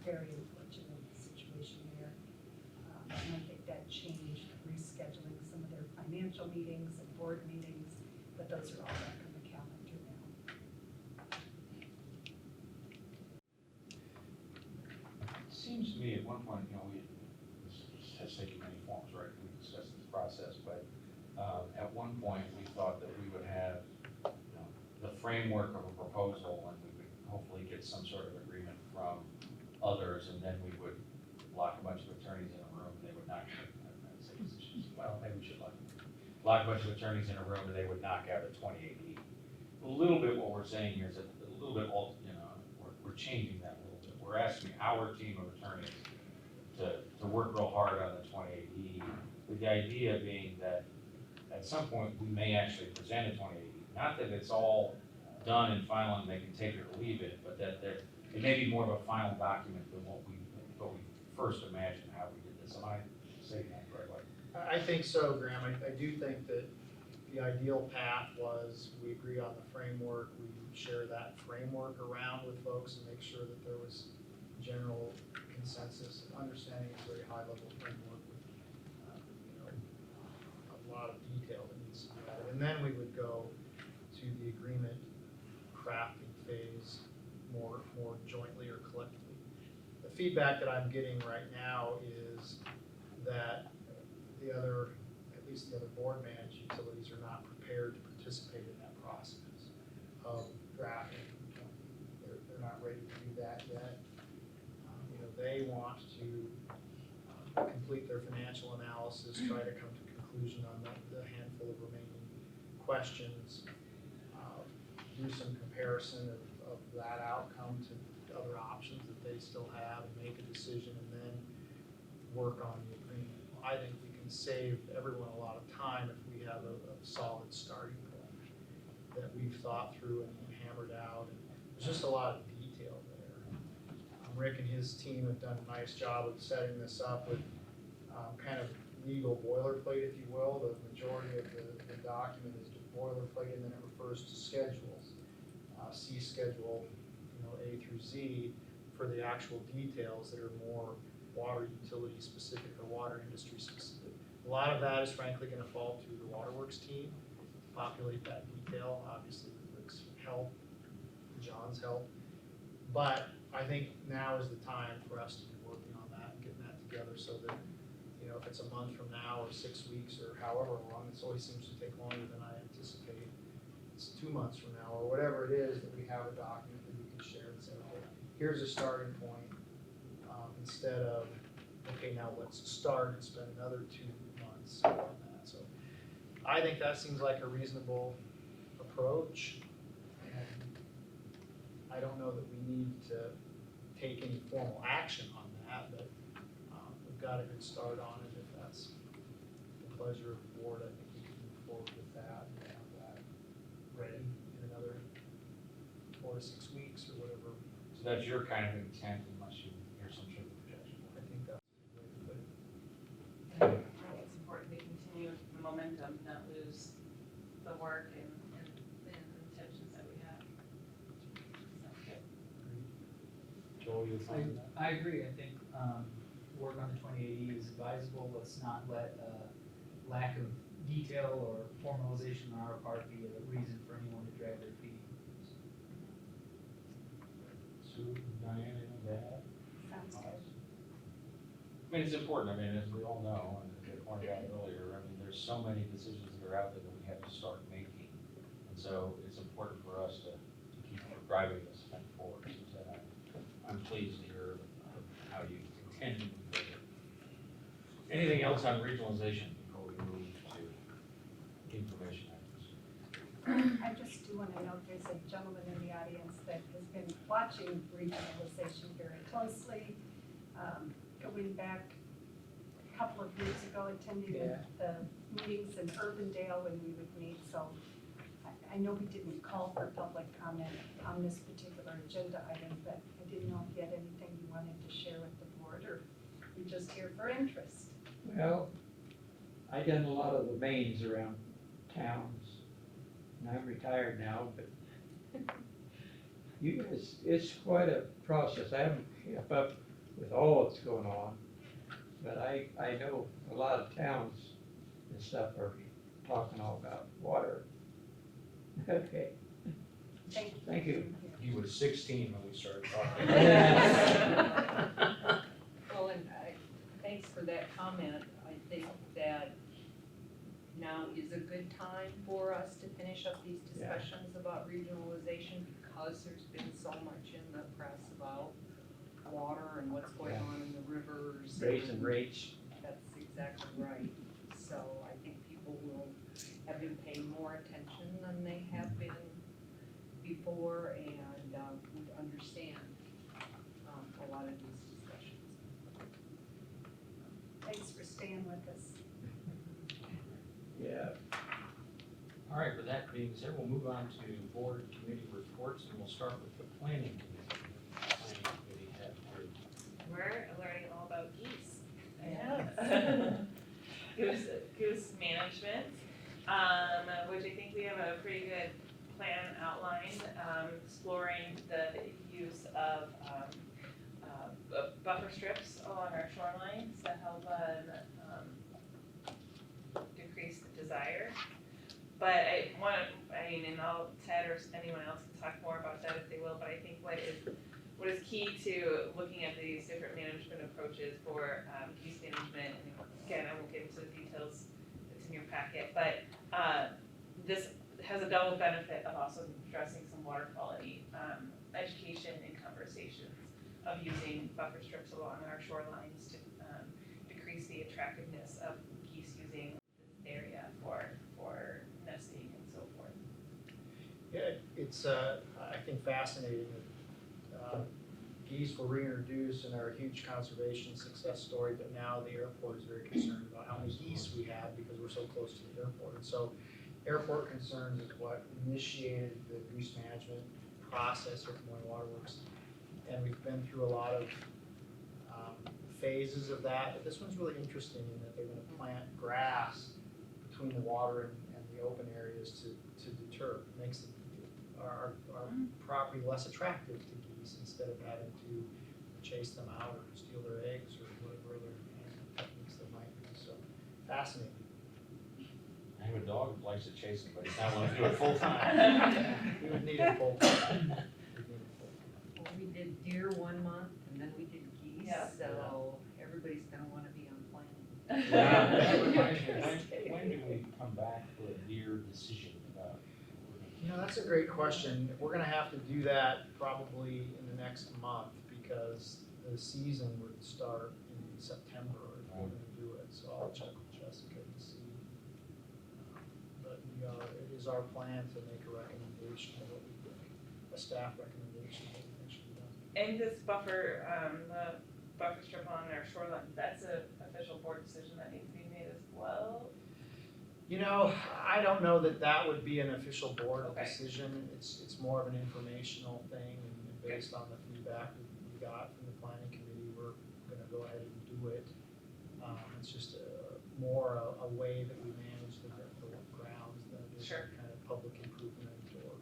very unfortunate situation there. And I think that changed rescheduling some of their financial meetings and board meetings, but those are all back on the calendar now. It seems to me at one point, this has taken many forms, right? We discussed this process, but at one point, we thought that we would have, the framework of a proposal, and we would hopefully get some sort of agreement from others, and then we would lock a bunch of attorneys in a room, and they would knock, well, maybe we should lock a bunch of attorneys in a room, and they would knock out a 28E. A little bit what we're saying here is that a little bit, we're changing that a little bit. We're asking our team of attorneys to work real hard on the 28E, with the idea being that at some point, we may actually present a 28E. Not that it's all done and final and they can take it or leave it, but that it may be more of a final document than what we first imagined how we did this. Am I saying that correctly? I think so, Graham. I do think that the ideal path was we agree on the framework, we share that framework around with folks and make sure that there was general consensus and understanding it's a very high-level framework with a lot of detail that needs to be added. And then we would go to the agreement crafting phase more jointly or collectively. The feedback that I'm getting right now is that at least the other board managed utilities are not prepared to participate in that process of drafting. They're not ready to do that yet. They want to complete their financial analysis, try to come to a conclusion on the handful of remaining questions, do some comparison of that outcome to other options that they still have, and make a decision, and then work on the agreement. I think we can save everyone a lot of time if we have a solid starting point that we've thought through and hammered out. And there's just a lot of detail there. Rick and his team have done a nice job of setting this up with kind of legal boilerplate, if you will. The majority of the document is boilerplate, and then it refers to schedules. C schedule, A through Z, for the actual details that are more water utility specific or water industry specific. A lot of that is frankly going to fall to the waterworks team to populate that detail, obviously with Rick's help, John's help. But I think now is the time for us to be working on that and getting that together so that, if it's a month from now or 6 weeks or however long, it always seems to take longer than I anticipate. It's 2 months from now or whatever it is, that we have a document that we can share and say, okay, here's a starting point, instead of, okay, now let's start and spend another 2 months on that. So I think that seems like a reasonable approach. And I don't know that we need to take any formal action on that, but we've got a good start on it. If that's the pleasure of the board, I think we can move forward with that and have that ready in another 4 to 6 weeks or whatever. So that's your kind of intent unless you hear some sort of objection. I think that's the way to put it. I think it's important to continue the momentum, not lose the work and the intentions that we have. Sounds good. Joel, you find that? I agree, I think, work on the 2080 is advisable, let's not let lack of detail or formalization on our part be a reason for anyone to drag their feet. Sue, Diane, any of that? Sounds good. I mean, it's important, I mean, as we all know, and as I pointed out earlier, I mean, there's so many decisions that are out there that we have to start making. And so it's important for us to keep driving this thing forward. So I'm pleased to hear how you intend to move forward. Anything else on regionalization before we move to information items? I just do want to note, there's a gentleman in the audience that has been watching regionalization very closely. Going back a couple of years ago, attending the meetings in Urbandale when we would meet, so I know we didn't call for public comment on this particular agenda item, but I didn't know if you had anything you wanted to share with the board, or you're just here for interest. Well, I done a lot of the mains around towns, and I'm retired now, but it's quite a process. I haven't kept up with all that's going on, but I know a lot of towns and stuff are talking all about water. Okay, thank you. He was 16 when we started talking. Well, and thanks for that comment. I think that now is a good time for us to finish up these discussions about regionalization, because there's been so much in the press about water and what's going on in the rivers. Raising rates. That's exactly right. So I think people will have been paying more attention than they have been before, and would understand a lot of these discussions. Thanks for staying with us. Yeah. All right, with that being said, we'll move on to board committee reports, and we'll start with the planning committee. Planning committee had three. We're learning all about geese. Yes. Goose management, which I think we have a pretty good plan outlined, exploring the use of buffer strips along our shorelines to help decrease the desire. But and Ted or anyone else can talk more about that if they will, but I think what is key to looking at these different management approaches for geese management, and again, I won't get into the details, it's in your packet, but this has a double benefit of also addressing some water quality education and conversations of using buffer strips along our shorelines to decrease the attractiveness of geese using this area for nesting and so forth. Yeah, it's, I think, fascinating that geese were reintroduced and are a huge conservation success story, but now the airport is very concerned about how many geese we have because we're so close to the airport. And so airport concerns is what initiated the goose management process with Moines Waterworks. And we've been through a lot of phases of that, but this one's really interesting in that they're gonna plant grass between the water and the open areas to deter. It makes our property less attractive to geese instead of having to chase them out or steal their eggs or whatever other techniques there might be. So fascinating. I have a dog who likes to chase him, but he's not willing to do it full time. We would need a full time. Well, we did deer one month, and then we did geese, Yeah. so everybody's gonna wanna be on plan. That reminds me, when do we come back for a deer decision about? You know, that's a great question. We're gonna have to do that probably in the next month because the season would start in September if we're gonna do it. So I'll check with Jessica to see it is our plan to make a recommendation, a staff recommendation of what we think should be done. And this buffer, the buffer strip on our shoreline, that's a official board decision that needs to be made as well? You know, I don't know that that would be an official board Okay. decision. It's more of an informational thing, and based on the feedback we got from the planning committee, we're gonna go ahead and do it. It's just more a way that we manage the grounds than it is Sure. a kind of public improvement or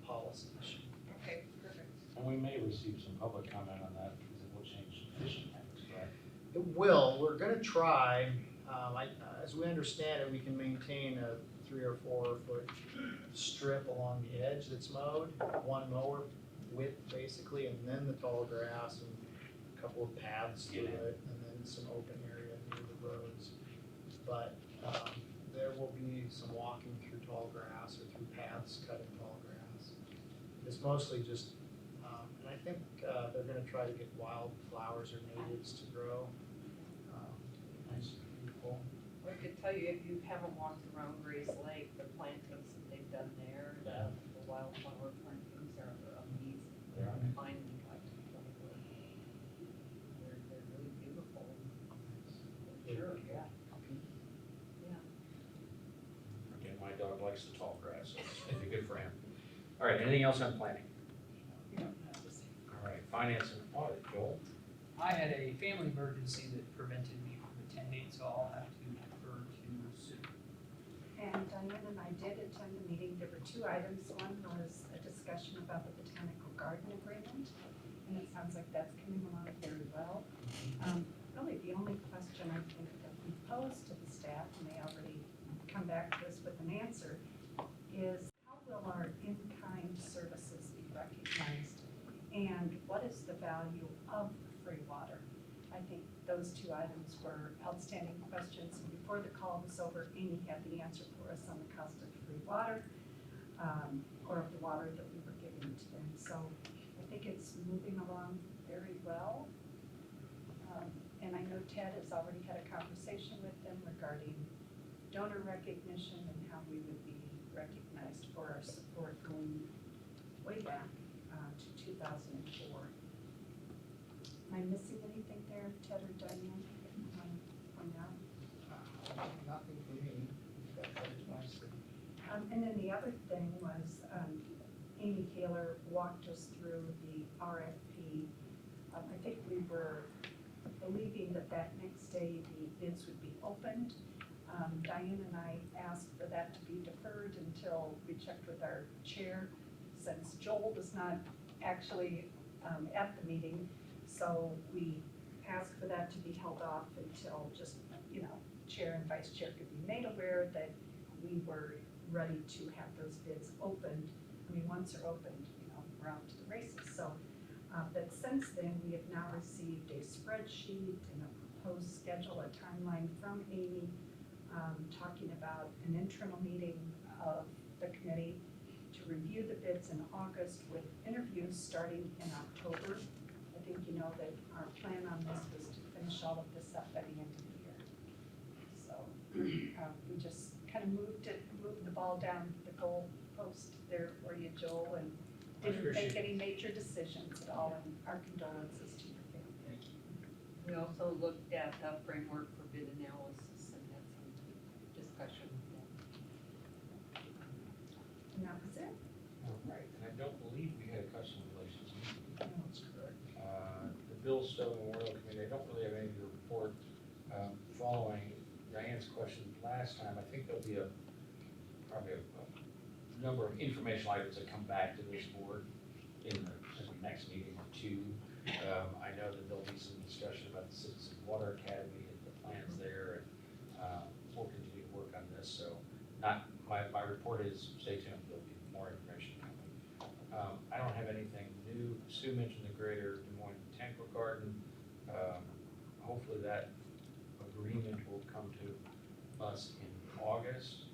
policy issue. Okay, perfect. And we may receive some public comment on that, because it will change fishing habits, right? It will, we're gonna try, as we understand it, we can maintain a 3 or 4 foot strip along the edge that's mowed, one mower width basically, and then the tall grass and a couple of paths through Yeah. it, and then some open area near the roads. But, there will be some walking through tall grass or through paths cut in tall grass. It's mostly just, and I think, they're gonna try to get wildflowers or natives to grow. Nice, beautiful. I could tell you, if you haven't walked around Grace Lake, the plantings that they've done there, the wildflower plantings are amazing. They're finely cut. They're really beautiful. Sure, yeah. Again, my dog likes the tall grass, so it's maybe good for him. All right, anything else on planning? All right, finance and audit, Joel? I had a family emergency that prevented me from attending, so I'll have to defer to Sue. And Diane and I did attend the meeting. There were 2 items. One was a discussion about the botanical garden agreement, and it sounds like that's coming along very well. Really, the only question I think that we posed to the staff, and they already come back to us with an answer, is how will our in-kind services be recognized? And what is the value of free water? I think those 2 items were outstanding questions, and before the call was over, Amy had the answer for us on the cost of free water, or of the water that we were giving to them. So I think it's moving along very well. And I know Ted has already had a conversation with them regarding donor recognition and how we would be recognized for our support going way back to 2004. Am I missing anything there, Ted or Diane, that you want to point out? Nothing for me, that covers nicely. And then the other thing was, Amy Kaler walked us through the RFP. I think we were believing that next day the bids would be opened. Diane and I asked for that to be deferred until we checked with our chair, since Joel was not actually at the meeting. So we asked for that to be held off until just, chair and vice chair could be made aware that we were ready to have those bids opened. I mean, once they're opened, we're out to the races. So, but since then, we have now received a spreadsheet and a proposed schedule, a timeline from Amy, talking about an internal meeting of the committee to review the bids in August with interviews starting in October. I think you know that our plan on this was to finish all of this up by the end of the year. So we just kind of moved the ball down the goal post there for you, Joel, and didn't make any major decisions at all, and our condolences to your family. We also looked at the framework for bid analysis and had some discussion with them. And that was it. All right, and I don't believe we had a customer relations meeting. That's correct. The Bill Stowe Memorial Committee, I don't really have anything to report. Following Diane's question last time, I think there'll be probably a number of informational items that come back to this board in the next meeting or 2. I know that there'll be some discussion about the Citizen Water Academy and the plans there, and we'll continue to work on this. So, my report is stay tuned. There'll be more information coming. I don't have anything new. Sue mentioned the Greater Des Moines Botanical Garden. Hopefully that agreement will come to us in August.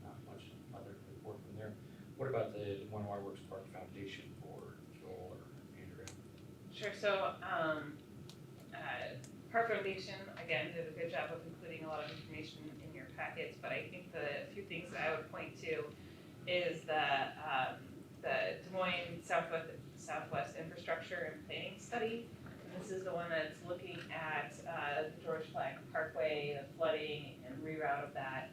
Not much other report from there. What about the Des Moines Waterworks Park Foundation Board, Joel or Andrea? Sure, so, Park Foundation, again, did a good job of including a lot of information in your packets, but I think the few things that I would point to is the Des Moines Southwest Infrastructure and Planning Study. And this is the one that's looking at the George Flag Parkway, the flooding and reroute of that.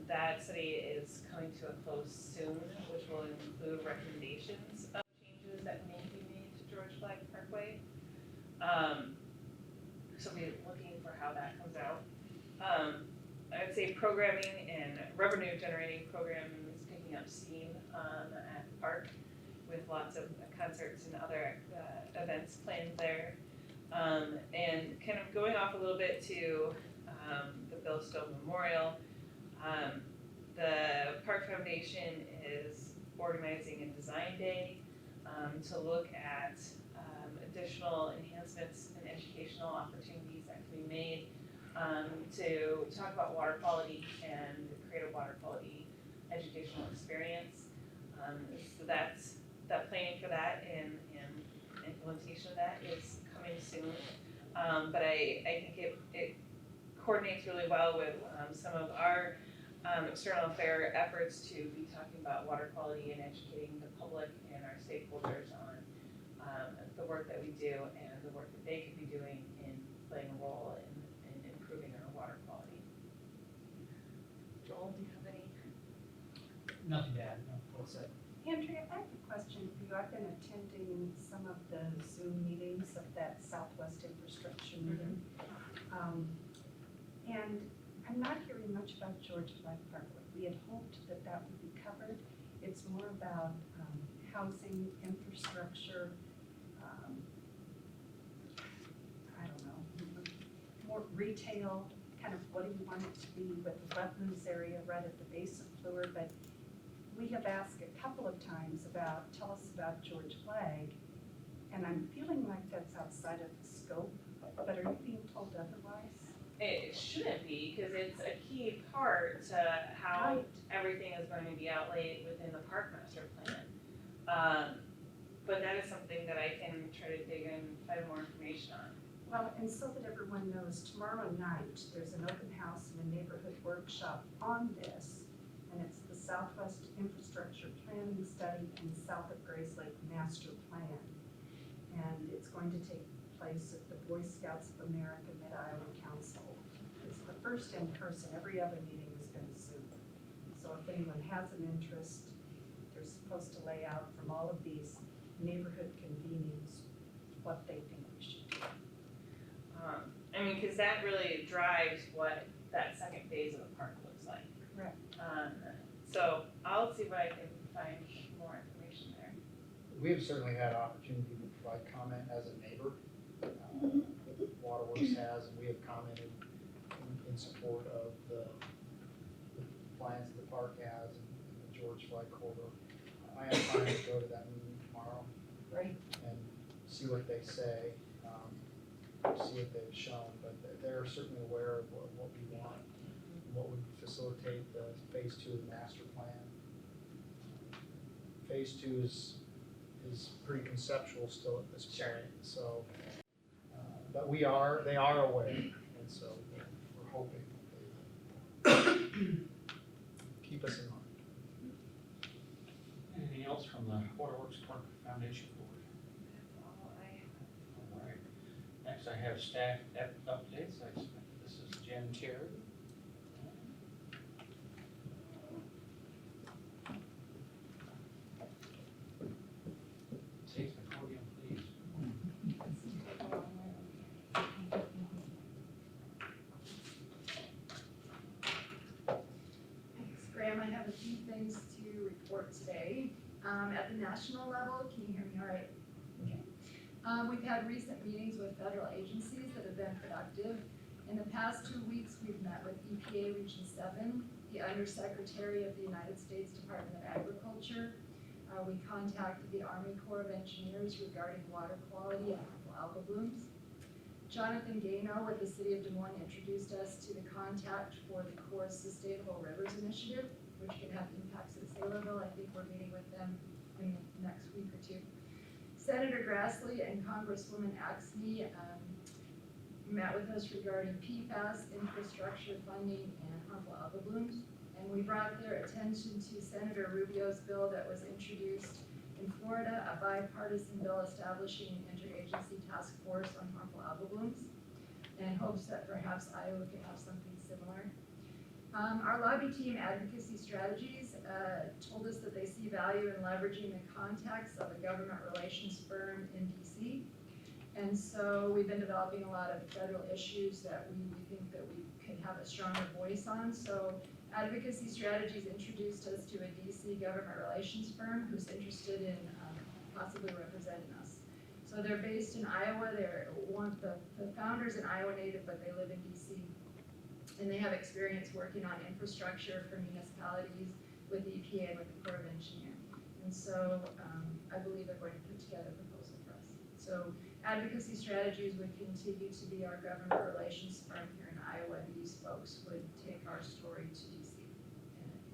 That study is coming to a close soon, which will include recommendations of changes that may be made to George Flag Parkway. So we're looking for how that comes out. I would say programming and revenue generating programming is picking up steam at the park with lots of concerts and other events planned there. And kind of going off a little bit to the Bill Stowe Memorial, the Park Foundation is organizing a design day to look at additional enhancements and educational opportunities that can be made to talk about water quality and create a water quality educational experience. So that's the planning for that and implementation of that is coming soon. But I think it coordinates really well with some of our external affair efforts to be talking about water quality and educating the public and our stakeholders on the work that we do and the work that they could be doing in playing a role in improving our water quality. Joel, do you have any? Nothing to add, no, well said. Andrea, I have a question for you. I've been attending some of the Zoom meetings of that Southwest Infrastructure meeting. And I'm not hearing much about George Flag Parkway. We had hoped that that would be covered. It's more about housing, infrastructure, I don't know, more retail, kind of what do you want it to be with the wetlands area right at the base of Fluor, but we have asked a couple of times about, tell us about George Flag, and I'm feeling like that's outside of the scope, but are you being told otherwise? It shouldn't be, because it's a key part to how Right. everything is going to be outlaid within the park master plan. But that is something that I can try to dig in and find more information on. Well, and so that everyone knows, tomorrow night, there's an open house and a neighborhood workshop on this, and it's the Southwest Infrastructure Planning Study and South of Grays Lake Master Plan. And it's going to take place at the Boy Scouts of America Mid-Iowa Council. It's the first in person, every other meeting has been Zoom. So if anyone has an interest, they're supposed to lay out from all of these neighborhood convenings what they think we should do. I mean, because that really drives what that second phase of the park looks like. Correct. So I'll see what I can find more information there. We have certainly had opportunity to provide comment as a neighbor. Waterworks has, and we have commented in support of the plans that the park has and the George Flag corridor. I have time to go to that meeting tomorrow. Right. And see what they say, see what they've shown, but they're certainly aware of what we want, and what would facilitate the phase 2 of the master plan. Phase 2 is pretty conceptual still at this point, so, but they are aware, and so we're hoping that they keep us in mind. Anything else from the Waterworks Park Foundation Board? That's all I have. All right. Next, I have staff updates. I expect this is Jen Terry. Take the podium, please. Thanks, Graham. I have a few things to report today. At the national level, can you hear me all right? Okay. We've had recent meetings with federal agencies that have been productive. In the past 2 weeks, we've met with EPA Region 7, the Undersecretary of the United States Department of Agriculture. We contacted the Army Corps of Engineers regarding water quality and algal blooms. Jonathan Gano with the City of Des Moines introduced us to the contact for the Corps' Sustainable Rivers Initiative, which can have impacts at Saylorville. I think we're meeting with them in the next week or two. Senator Grassley and Congresswoman Axne met with us regarding PFAS, infrastructure funding, and harmful algal blooms. And we brought their attention to Senator Rubio's bill that was introduced in Florida, a bipartisan bill establishing an interagency task force on harmful algal blooms, and hopes that perhaps Iowa could have something similar. Our lobby team, Advocacy Strategies, told us that they see value in leveraging the contacts of a government relations firm in DC. And so we've been developing a lot of federal issues that we think that we could have a stronger voice on. So Advocacy Strategies introduced us to a DC government relations firm who's interested in possibly representing us. So they're based in Iowa. They're the founders in Iowa native, but they live in DC. And they have experience working on infrastructure for municipalities with the EPA and with the Corps of Engineers. And so I believe they're going to put together a proposal for us. So Advocacy Strategies would continue to be our government relations firm here in Iowa, and these folks would take our story to DC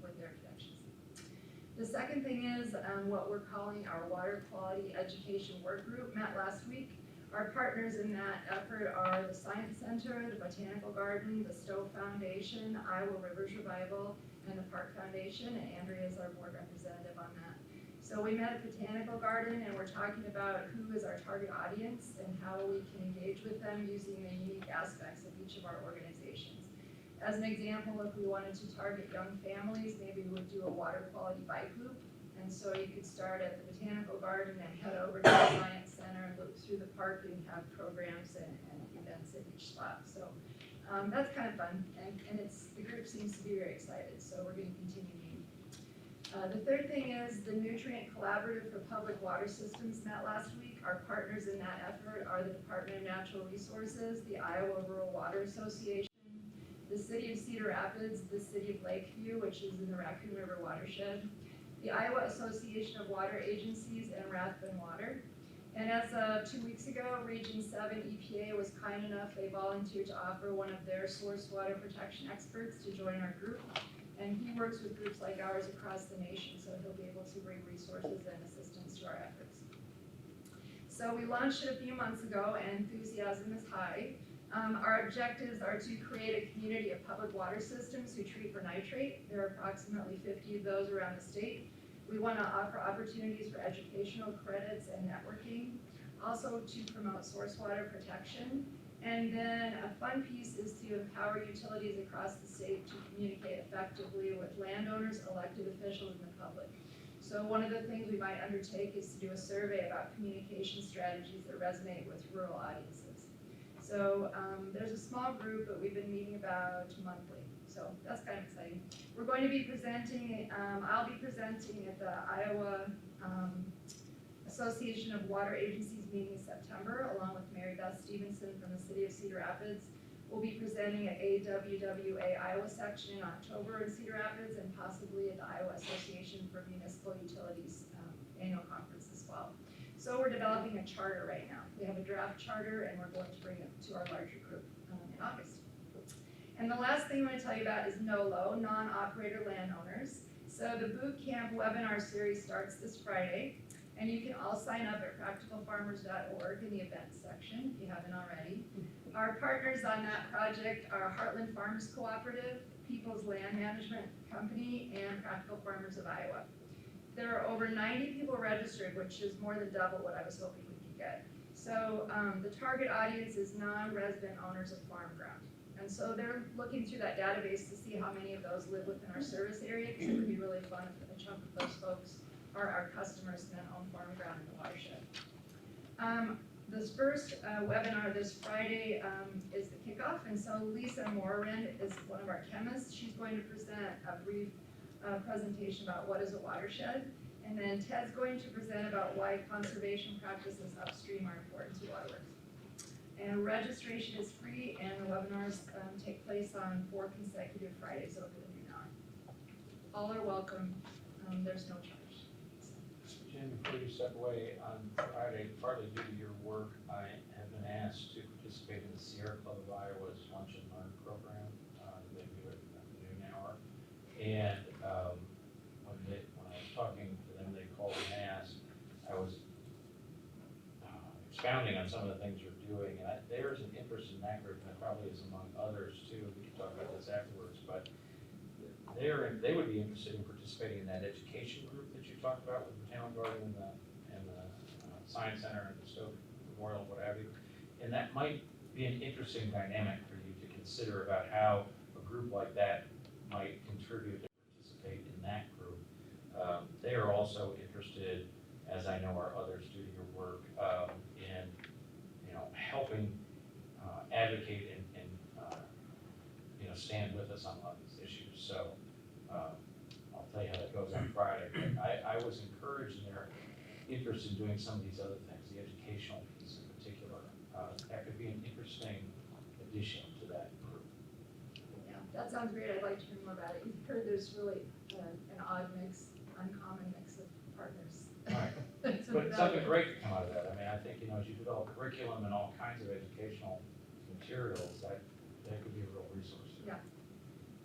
with their connections. The second thing is what we're calling our Water Quality Education Work Group met last week. Our partners in that effort are the Science Center, the Botanical Garden, the Stowe Foundation, Iowa Rivers Revival, and the Park Foundation, and Andrea is our board representative on that. So we met at Botanical Garden, and we're talking about who is our target audience and how we can engage with them using the unique aspects of each of our organizations. As an example, if we wanted to target young families, maybe we would do a water quality bike loop. And so you could start at the Botanical Garden and head over to the Science Center and loop through the park and have programs and events at each spot. So that's kind of fun, and the group seems to be very excited, so we're going to continue meeting. The third thing is the Nutrient Collaborative for Public Water Systems met last week. Our partners in that effort are the Department of Natural Resources, the Iowa Rural Water Association, the City of Cedar Rapids, the City of Lakeview, which is in the Raccoon River watershed, the Iowa Association of Water Agencies, and Rathbun Water. And as of 2 weeks ago, Region 7 EPA was kind enough, they volunteered to offer one of their source water protection experts to join our group. And he works with groups like ours across the nation, so he'll be able to bring resources and assistance to our efforts. So we launched it a few months ago, and enthusiasm is high. Our objectives are to create a community of public water systems who treat for nitrate. There are approximately 50 of those around the state. We want to offer opportunities for educational credits and networking, also to promote source water protection. And then a fun piece is to empower utilities across the state to communicate effectively with landowners, elected officials, and the public. So one of the things we might undertake is to do a survey about communication strategies that resonate with rural audiences. So there's a small group, but we've been meeting about monthly. So that's kind of exciting. We're going to be presenting, I'll be presenting at the Iowa Association of Water Agencies meeting in September, along with Mary Beth Stevenson from the City of Cedar Rapids. We'll be presenting at AWWA Iowa section in October in Cedar Rapids, and possibly at the Iowa Association for Municipal Utilities annual conference as well. So we're developing a charter right now. We have a draft charter, and we're going to bring it to our larger group in August. And the last thing I want to tell you about is NOLO, non-operator landowners. So the boot camp webinar series starts this Friday, and you can all sign up at practicalfarmers.org in the events section if you haven't already. Our partners on that project are Heartland Farmers Cooperative, People's Land Management Company, and Practical Farmers of Iowa. There are over 90 people registered, which is more than double what I was hoping we could get. So the target audience is non-resident owners of farm ground. And so they're looking through that database to see how many of those live within our service area, because it would be really fun if a chunk of those folks are our customers and then own farm ground in the watershed. This first webinar this Friday is the kickoff, and so Lisa Morand is one of our chemists. She's going to present a brief presentation about what is a watershed, and then Ted's going to present about why conservation practices upstream are important to waterworks. And registration is free, and the webinars take place on 4 consecutive Fridays over the noon hour. All are welcome. There's no charge. Jim, before you step away, on Friday, partly due to your work, I have been asked to participate in the Sierra Club of Iowa's Lunch and Learn program. They do it at the noon hour. And when I was talking to them, they called and asked. I was expounding on some of the things you're doing, and there's an interest in that group, and there probably is among others too, we can talk about this afterwards, but they would be interested in participating in that education group that you talked about with the town garden and the science center and the Stowe Memorial, what have you. And that might be an interesting dynamic for you to consider about how a group like that might contribute to participate in that group. They are also interested, as I know our others due to your work, in helping advocate and stand with us on a lot of these issues. So I'll tell you how that goes on Friday. But I was encouraged in their interest in doing some of these other things, the educational piece in particular. That could be an interesting addition to that group. Yeah, that sounds great. I'd like to hear more about it. You've heard there's really an odd mix, uncommon mix of partners. Right. But something great to come out of that. I mean, I think, as you develop curriculum and all kinds of educational materials, that could be a real resource.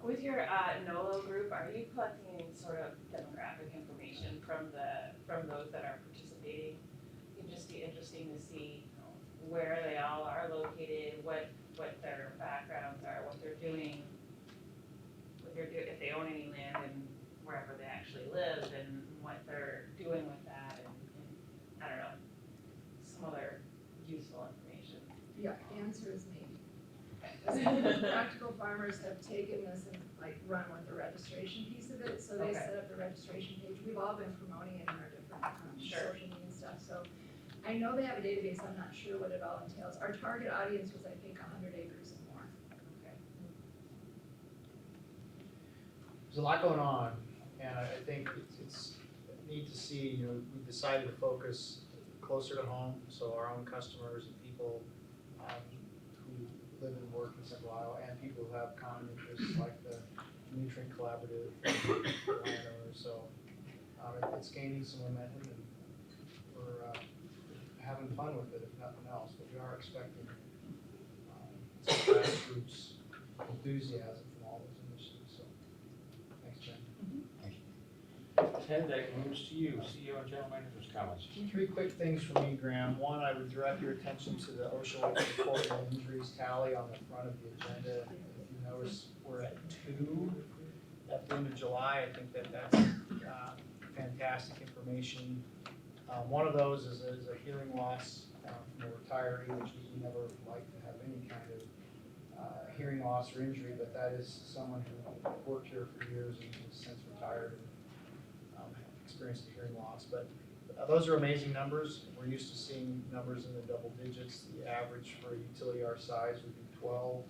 With your NOLO group, are you collecting any sort of demographic information from those that are participating? It'd just be interesting to see where they all are located, what their backgrounds are, what they're doing, if they own any land and wherever they actually live, and what they're doing with that, and I don't know, some other useful information. Yeah, the answer is maybe. Practical farmers have taken this and run with the registration piece of it, so they Okay. set up the registration page. We've all been promoting it in our different Sure. social media stuff, so I know they have a database, I'm not sure what it all entails. Our target audience was, I think, 100 acres and more. Okay. There's a lot going on, and I think it's neat to see, we decided to focus closer to home, so our own customers and people who live and work in Central Iowa, and people who have common interests like the Nutrient Collaborative, landowners, so it's gaining some momentum, and we're having fun with it, if nothing else, but we are expecting some grassroots enthusiasm from all those initiatives, so thanks, Jen. Ted, that moves to you, CEO and General Manager's comments. Three quick things from me, Graham. One, I would direct your attention to the OSHA reportable injuries tally on the front of the agenda. If you notice, we're at 2 at the end of July. I think that's fantastic information. One of those is a hearing loss from a retiree, which we never like to have any kind of hearing loss or injury, but that is someone who worked here for years and has since retired and experienced a hearing loss. But those are amazing numbers. We're used to seeing numbers in the double digits. The average for a utility our size would be 12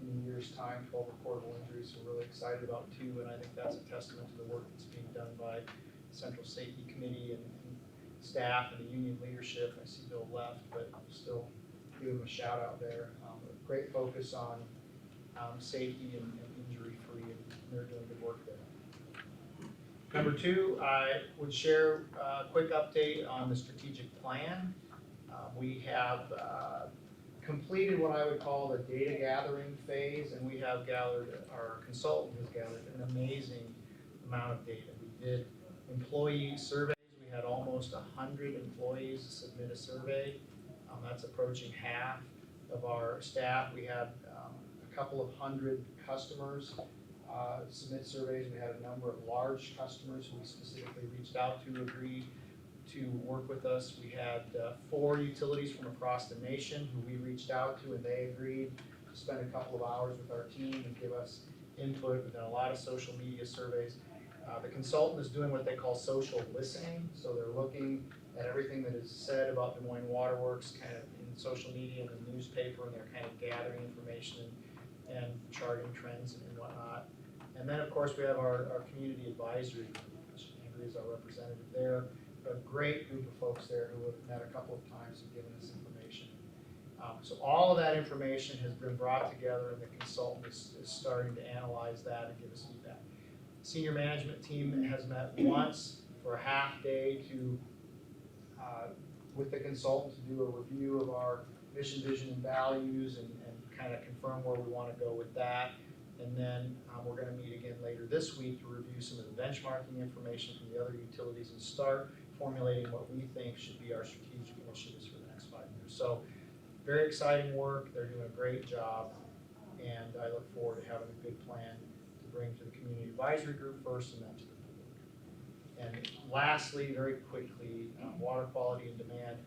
in a year's time, 12 recordable injuries. So we're really excited about 2, and I think that's a testament to the work that's being done by Central Safety Committee and staff and the union leadership. I see Bill left, but still give him a shout out there. Great focus on safety and injury-free, and they're doing good work there. Number 2, I would share a quick update on the strategic plan. We have completed what I would call the data gathering phase, and we have our consultant has gathered an amazing amount of data. We did employee surveys. We had almost 100 employees submit a survey. That's approaching half of our staff. We had a couple of hundred customers submit surveys. We had a number of large customers who we specifically reached out to agree to work with us. We had 4 utilities from across the nation who we reached out to, and they agreed to spend a couple of hours with our team and give us input. We've done a lot of social media surveys. The consultant is doing what they call social listening, so they're looking at everything that is said about Des Moines Water Works kind of in social media and the newspaper, and they're kind of gathering information and charting trends and whatnot. And then, of course, we have our community advisory group, which Andrea is our representative there. A great group of folks there who have met a couple of times and given us information. So all of that information has been brought together, and the consultant is starting to analyze that and give us feedback. Senior management team has met once for a half day to, with the consultant, to do a review of our mission, vision, and values, and kind of confirm where we want to go with that. And then we're going to meet again later this week to review some of the benchmarking information from the other utilities and start formulating what we think should be our strategic initiatives for the next 5 years. So very exciting work, they're doing a great job, and I look forward to having a good plan to bring to the community advisory group first and then to the board. And lastly, very quickly, water quality and demand.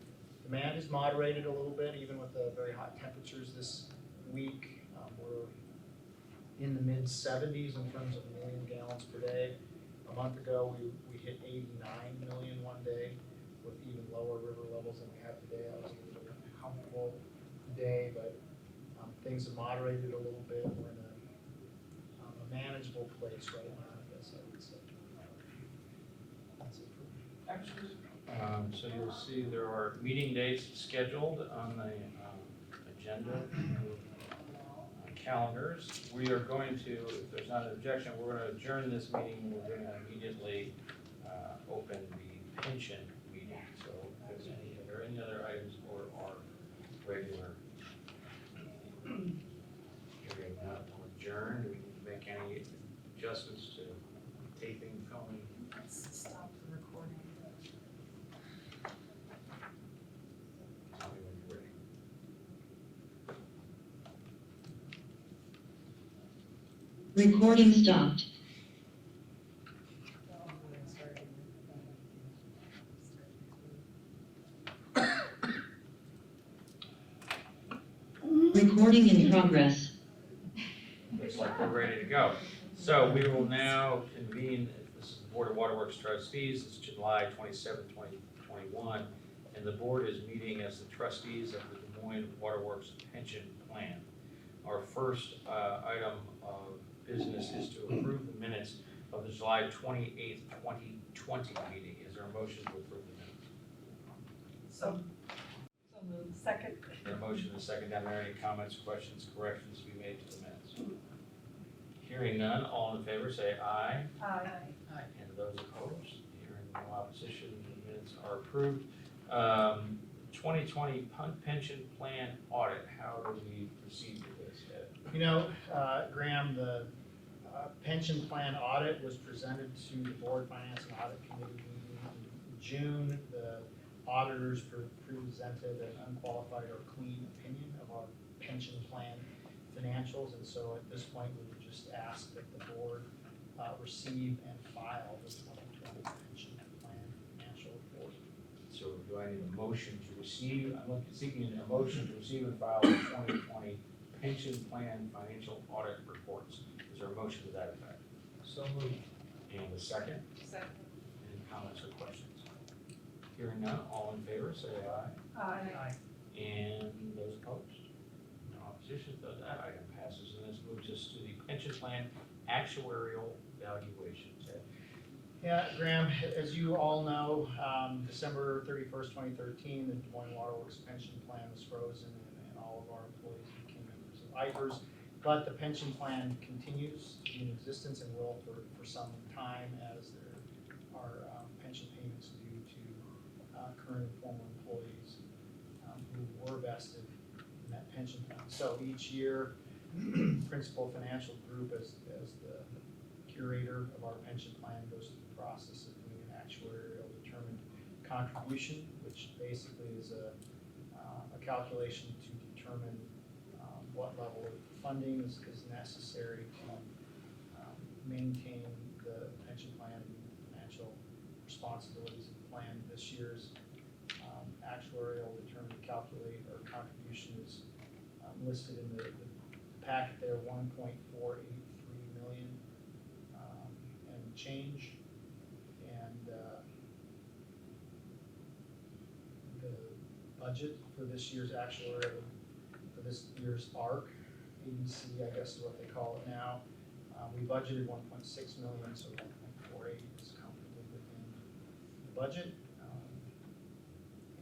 Demand is moderated a little bit, even with the very hot temperatures this week. We're in the mid-70s in terms of million gallons per day. A month ago, we hit 89 million one day with even lower river levels than we have today. That was a little bit uncomfortable day, but things have moderated a little bit. We're in a manageable place right now, I guess I would say. That's it for me. Excellent. So you'll see there are meeting dates scheduled on the agenda calendars. We are going to, if there's not an objection, we're going to adjourn this meeting. We're going to immediately open the pension meeting. So if there's are there any other items for our regular hearing not adjourned? Do we need to make any adjustments to taping, filming? Let's stop the recording. Tell me when you're ready. Recording stopped. Recording in progress. Looks like we're ready to go. So we will now convene, this is the Board of Waterworks Trustees, it's July 27, 2021, and the board is meeting as the trustees of the Des Moines Waterworks Pension Plan. Our first item of business is to approve the minutes of the July 28th, 2020 meeting. Is there a motion to approve the minutes? So moved. Second. Is there a motion and a second? Are there any comments, questions, corrections to be made to the minutes? Hearing none, all in favor say aye. Aye. And those opposed? Hearing no opposition, the minutes are approved. 2020 pension plan audit, how do we proceed with this, Ed? You know, Graham, the pension plan audit was presented to the Board Finance and Audit Committee meeting in June. The auditors presented an unqualified or clean opinion of our pension plan financials, and so at this point, we would just ask that the board receive and file the 2020 pension plan financial report. So do I need a motion to receive, I'm seeking a motion to receive and file the 2020 pension plan financial audit reports. Is there a motion to that effect? So moved. And a second? Second. Any comments or questions? Hearing none, all in favor, say aye. Aye. And those opposed? No opposition, so that item passes, and this moves us to the pension plan actuarial valuations. Ed? Yeah, Graham, as you all know, December 31st, 2013, the Des Moines Waterworks pension plan was frozen and all of our employees became members of IFRS. But the pension plan continues to be in existence and will for some time as there are pension payments due to current and former employees who were vested in that pension plan. So each year, Principal Financial Group as the curator of our pension plan goes through the process of doing an actuarial determined contribution, which basically is a calculation to determine what level of funding is necessary to maintain the pension plan and financial responsibilities of the plan. This year's actuarial determined to calculate or contribution is listed in the packet there, 1.483 million and change. And the budget for this year's actuarial, for this year's ARC, ABC, I guess is what they call it now. We budgeted 1.6 million, so 1.48 is comfortably within the budget.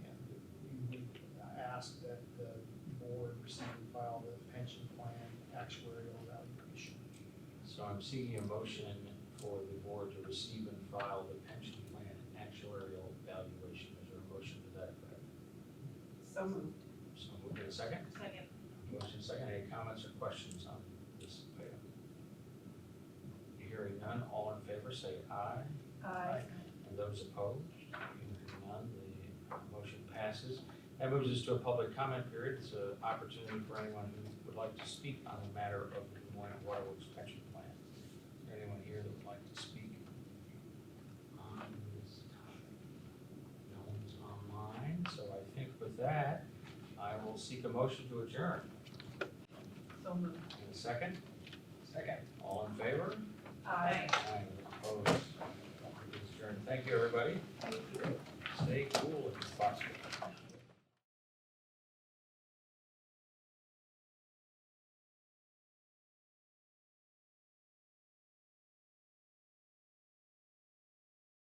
And we would ask that the board receive and file the pension plan actuarial evaluation. So I'm seeking a motion for the board to receive and file the pension plan actuarial valuation. Is there a motion to that effect? So moved. So moved in a second. Second. Motion second. Any comments or questions on this item? Hearing none, all in favor say aye. Aye. And those opposed? Hearing none, the motion passes. That moves us to a public comment period. It's an opportunity for anyone who would like to speak on the matter of the Moines Waterworks pension plan. Is there anyone here that would like to speak on this topic? No one's online, so I think with that, I will seek a motion to adjourn. So moved. In a second? Second. All in favor? Aye. Aye. Opposed? Adjourned. Thank you, everybody. Thank you. Stay cool if possible.